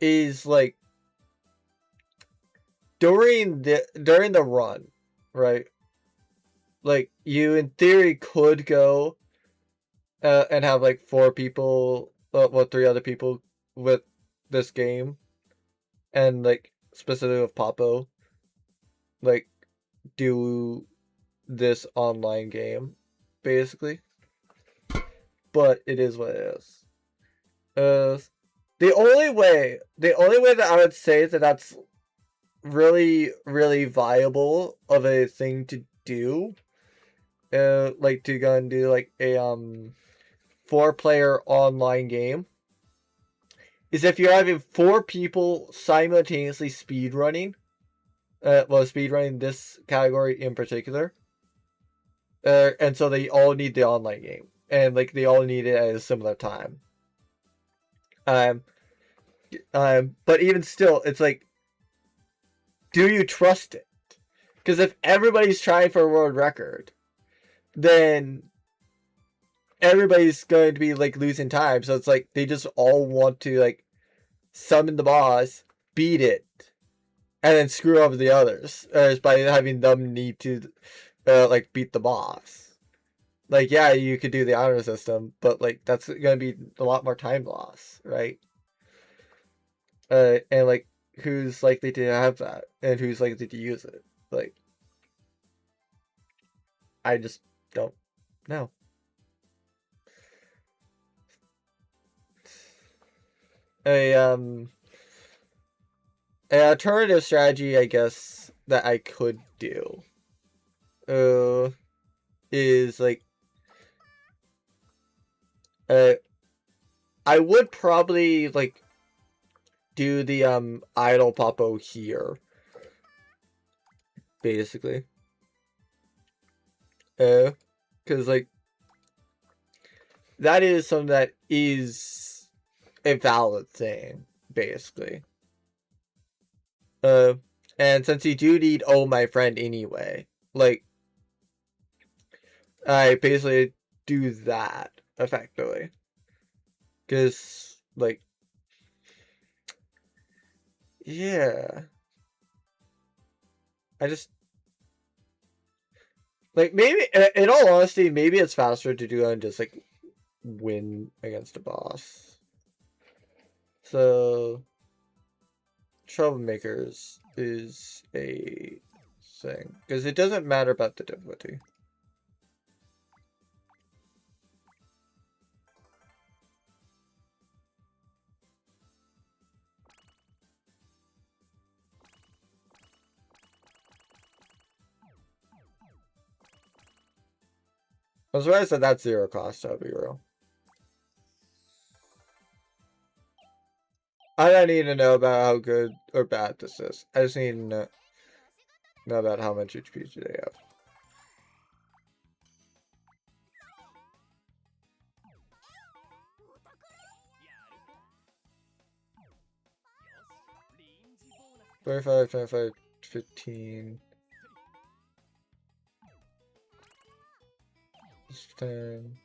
is like during the run, right? Like you in theory could go and have like 4 people, well, 3 other people with this game, and like specifically with Popo, like do this online game, basically. But it is what it is. The only way that I would say that that's really, really viable of a thing to do, like to go and do like a 4-player online game is if you're having 4 people simultaneously speedrunning. Speedrunning this category in particular. And so they all need the online game. And like they all need it at a similar time. But even still, it's like, do you trust it? Because if everybody's trying for a world record, then everybody's going to be like losing time. So it's like they just all want to like summon the boss, beat it, and then screw over the others by having them need to like beat the boss. Like, yeah, you could do the honor system, but like that's gonna be a lot more time loss, right? And like who's likely to have that, and who's likely to use it? Like, I just don't know. An alternative strategy, I guess, that I could do is like I would probably like do the idle popo here, basically. Because like that is something that is a valid thing, basically. And since you do need "Oh My Friend" anyway, like I basically do that effectively. Because like, yeah, I just like maybe in all honesty, maybe it's faster to do and just like win against a boss. So Troublemakers is a thing because it doesn't matter about the difficulty. I'm surprised that that's 0 cost, to be real. I don't need to know about how good or bad this is. I just need to know about how much HP do they have. $25, $25, $15. 10.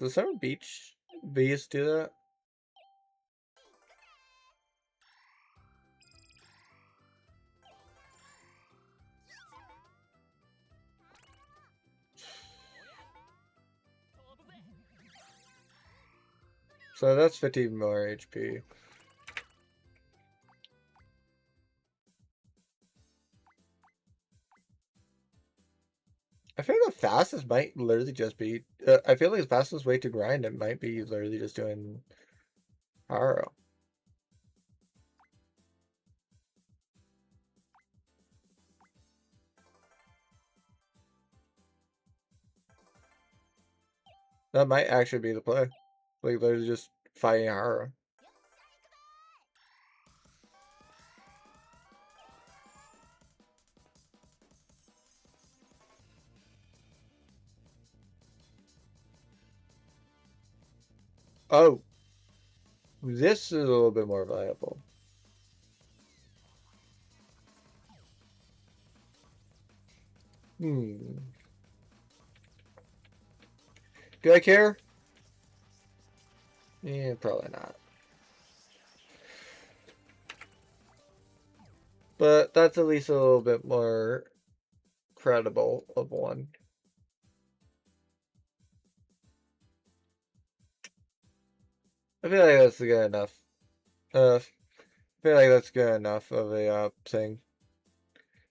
Does Summer Beach Beast do that? So that's 15 more HP. I feel like the fastest might literally just be. I feel like the fastest way to grind it might be literally just doing Haro. That might actually be the play. Like literally just fighting Haro. Oh, this is a little bit more viable. Do I care? Yeah, probably not. But that's at least a little bit more credible of one. I feel like that's good enough. I feel like that's good enough of a thing.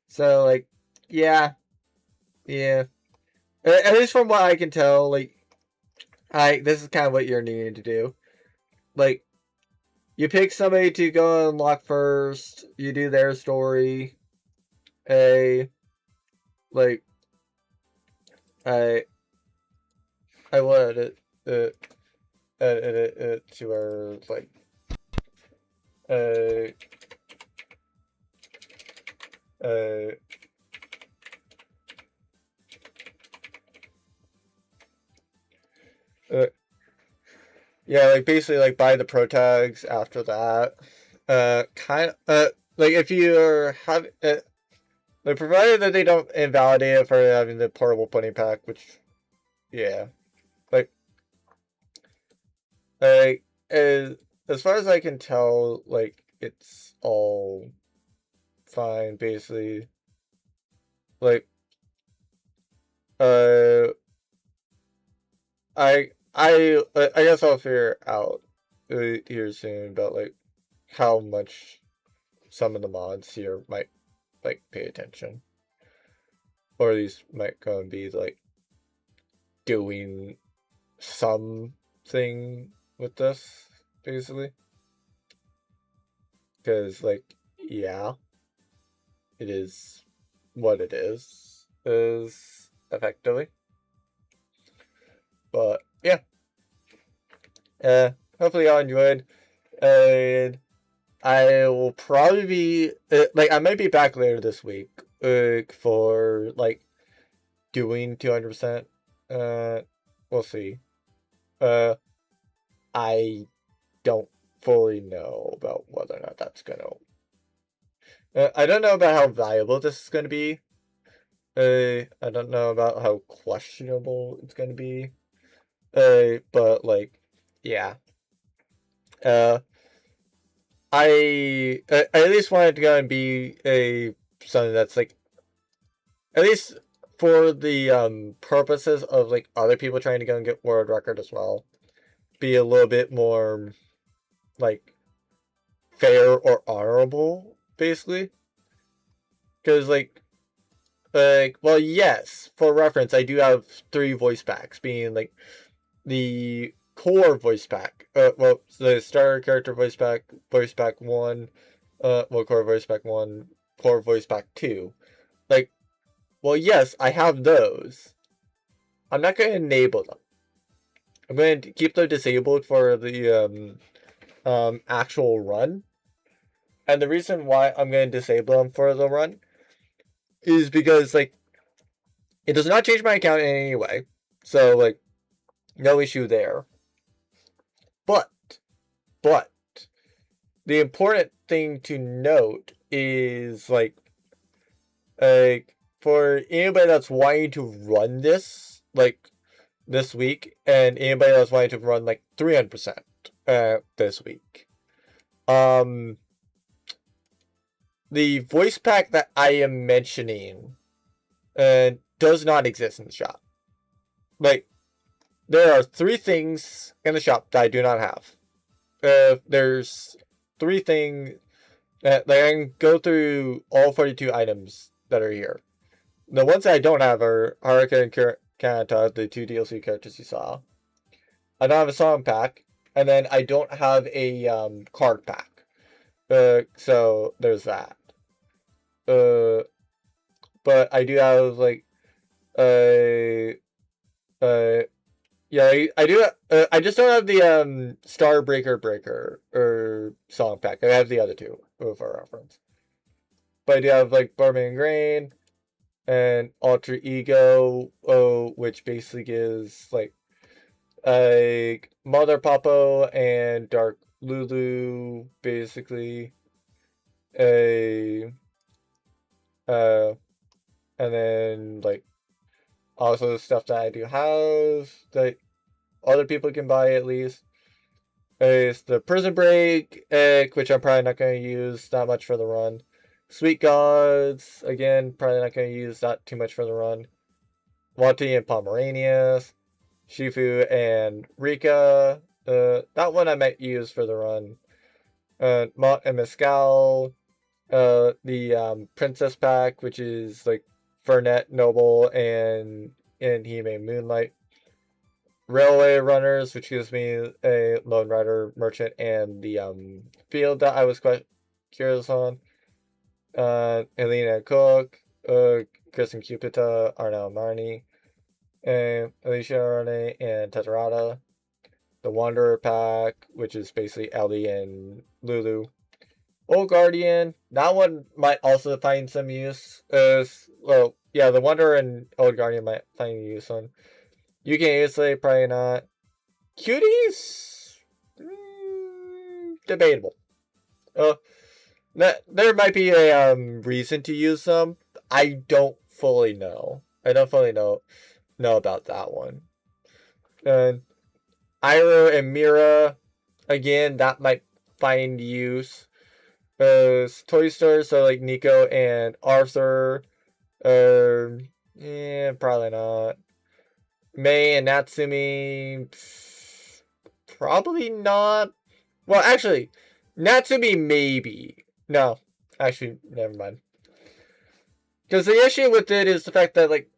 So like, yeah, yeah. At least from what I can tell, like, this is kind of what you're needing to do. Like, you pick somebody to go unlock first. You do their story. A like, I I will edit it to where like, uh, uh, uh, yeah, like basically like buy the pro tags after that. Like if you're have like provided that they don't invalidate it for having the portable pudding pack, which yeah, like like as far as I can tell, like it's all fine basically. Like uh I guess I'll figure out here soon about like how much some of the mods here might like pay attention, or these might go and be like doing something with this basically, because like yeah, it is what it is effectively, but yeah, hopefully y'all enjoyed, and I will probably be like I might be back later this week for like doing 200%. We'll see. Uh, I don't fully know about whether or not that's gonna. I don't know about how valuable this is gonna be. I don't know about how questionable it's gonna be. But like, yeah. Uh, I at least wanted to go and be a something that's like at least for the purposes of like other people trying to go and get world record as well, be a little bit more like fair or honorable, basically. Because well, yes, for reference, I do have 3 voice packs, being like the core voice pack, well, the starter character voice pack 1, well, core voice pack 1, core voice pack 2. Like, well, yes, I have those. I'm not going to enable them. I'm going to keep them disabled for the actual run. And the reason why I'm going to disable them for the run is because like it does not change my account in any way. So like no issue there. But but the important thing to note is like for anybody that's wanting to run this like this week, and anybody that's wanting to run like 300% this week. The voice pack that I am mentioning does not exist in the shop. Like, there are 3 things in the shop that I do not have. There's 3 things that like, I can go through all 42 items that are here. The ones that I don't have are Haruka and Kanata, the 2 DLC characters you saw. I don't have a song pack, and then I don't have a card pack. So there's that. But I do have like uh yeah, I do. I just don't have the Star Breaker or song pack. I have the other 2 for reference. But I do have like Barman Grain and Alter Ego, which basically is like Mother Papo and Dark Lulu, basically. A and then like also stuff that I do have that other people can buy at least. Is the Prison Break, which I'm probably not going to use that much for the run. Sweet Gods, again, probably not going to use that too much for the run. Wanty and Pomeranius, Shifu and Rika, That one I might use for the run. Mont and Mescal, the Princess Pack, which is like Fernet, Noble, and Hime Moonlight. Railway Runners, which gives me a Lone Rider Merchant and the field that I was quite curious on. Elena Cook, Kristen Cupita, Arnell Marnie, and Alicia Arne and Tetarada. The Wanderer Pack, which is basically Ellie and Lulu. Old Guardian, that one might also find some use. Well, yeah, the Wanderer and Old Guardian might find use on. You can easily, probably not. Cuties? Debatable. There might be a reason to use them. I don't fully know. I don't fully know about that one. And Iroh and Mira, again, that might find use. Toy stores, so like Nico and Arthur. Probably not. Mei and Natsumi, probably not. Well, actually, Natsumi maybe. No, actually, never mind. Because the issue with it is the fact that, like,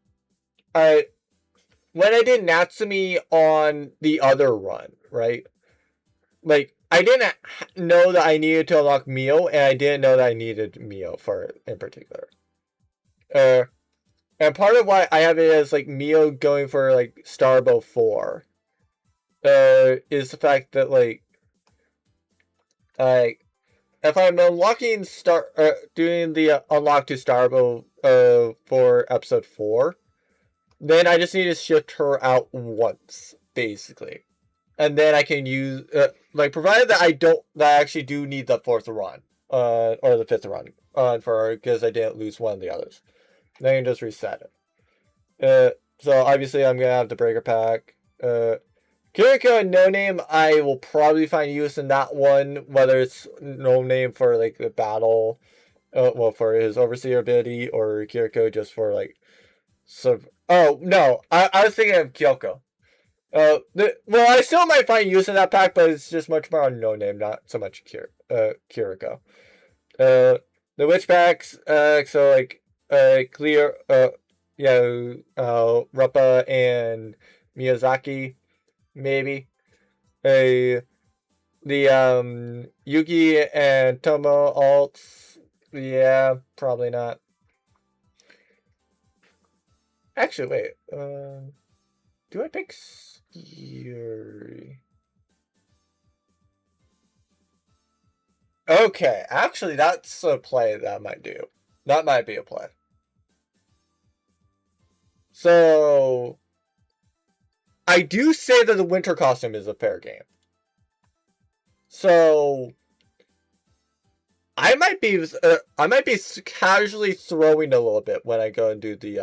when I did Natsumi on the other run, right? Like, I didn't know that I needed to unlock Mio, and I didn't know that I needed Mio for it in particular. And part of why I have it as, like, Mio going for, like, Starbow 4, is the fact that, like, if I'm unlocking doing the unlock to Starbow, for episode 4, then I just need to shift her out once, basically. And then I can use, like, provided that I actually do need the 4th run, or the 5th run, for her, because I didn't lose one of the others. Then I can just reset it. So obviously I'm gonna have the Breaker Pack. Kiriko and No Name, I will probably find use in that one, whether it's No Name for, like, the battle, well, for his Overseer ability, or Kiriko just for, like, oh, no, I was thinking of Kyoko. Well, I still might find use in that pack, but it's just much more on No Name, not so much Kiriko. The Witch packs, so, like, Clear, Rappa and Miyazaki, maybe. The Yugi and Tomo alts, yeah, probably not. Actually, wait, do I pick Yuri? Okay, actually, that's a play that I might do. That might be a play. So, I do say that the winter costume is a fair game. So, I might be casually throwing a little bit when I go and do the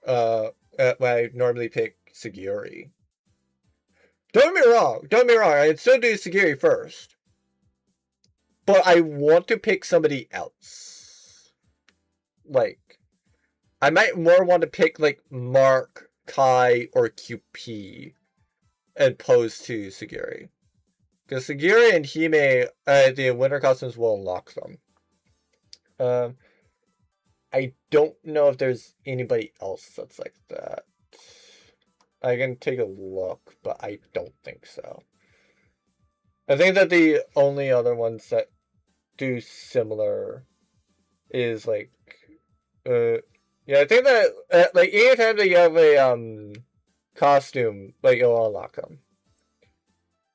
when I normally pick Sagiri. Don't get me wrong. I'd still do Sagiri first, but I want to pick somebody else. Like, I might more want to pick, like, Mark, Kai, or QP, opposed to Sagiri. Because Sagiri and Hime, the winter costumes will unlock them. I don't know if there's anybody else that's like that. I can take a look, but I don't think so. I think that the only other ones that do similar is, like, yeah, I think that, like, anytime that you have a, costume, like, it'll unlock them.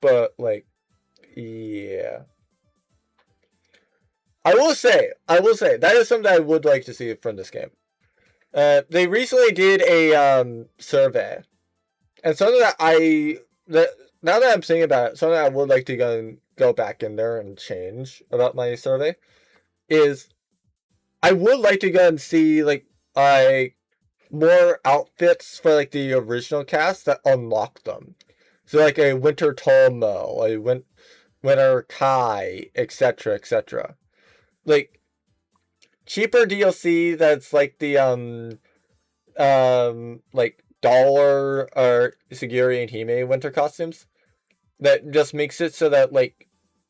But, like, yeah. I will say, that is something I would like to see from this game. They recently did a, survey. And something that now that I'm thinking about it, something I would like to go back in there and change about my survey is I would like to go and see, like, more outfits for, like, the original cast that unlock them. So, like, a Winter Tomo, a Winter Kai, etc., etc. Like, cheaper DLC that's like the like, dollar or Sagiri and Hime winter costumes. that just makes it so that, like,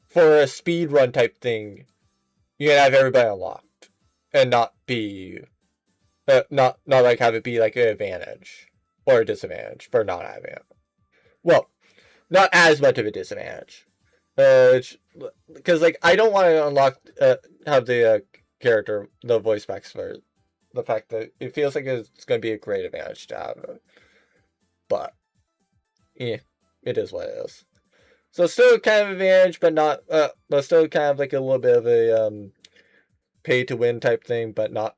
for a speed run type thing, you can have everybody unlocked and not be not like have it be like an advantage or a disadvantage for not having it. Well, not as much of a disadvantage. Because like I don't want to unlock have the character the voice packs for the fact that it feels like it's going to be a great advantage to have it. But yeah, it is what it is. So still kind of advantage, but not but still kind of like a little bit of a pay to win type thing, but not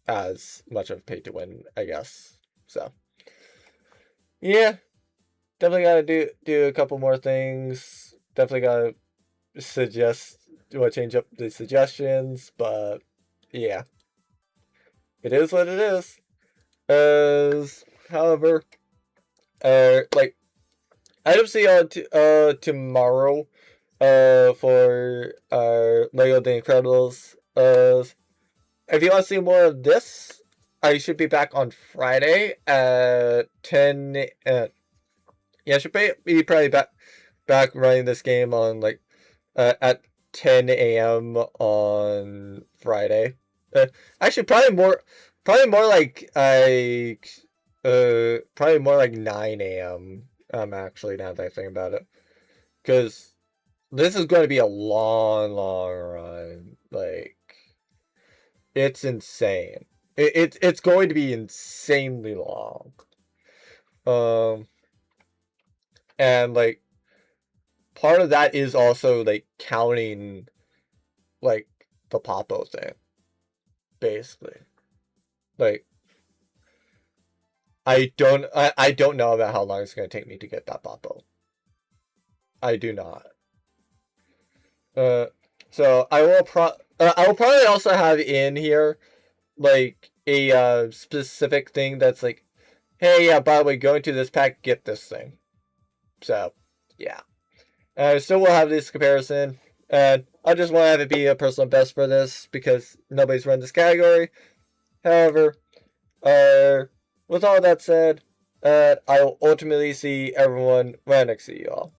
as much of pay to win, I guess. So yeah, definitely gotta do a couple more things. Definitely gotta change up the suggestions, but yeah, it is what it is. However, like I don't see on tomorrow, for Lego The Incredibles. If you want to see more of this, I should be back on Friday at 10. Yeah, I should be probably back running this game on like at 10 a.m. on Friday. Actually, probably more like probably more like 9 a.m. Actually, now that I think about it, because this is going to be a long run. Like, it's insane. It's going to be insanely long. And like part of that is also like counting like the Popo thing, basically. Like I don't know about how long it's gonna take me to get that Popo. I do not. So I will probably also have in here like a specific thing that's like, hey, yeah, by the way, going to this pack, get this thing. So yeah. I still will have this comparison, and I just want to have it be a personal best for this because nobody's run this category. However, with all that said, I will ultimately see everyone when I next see you all.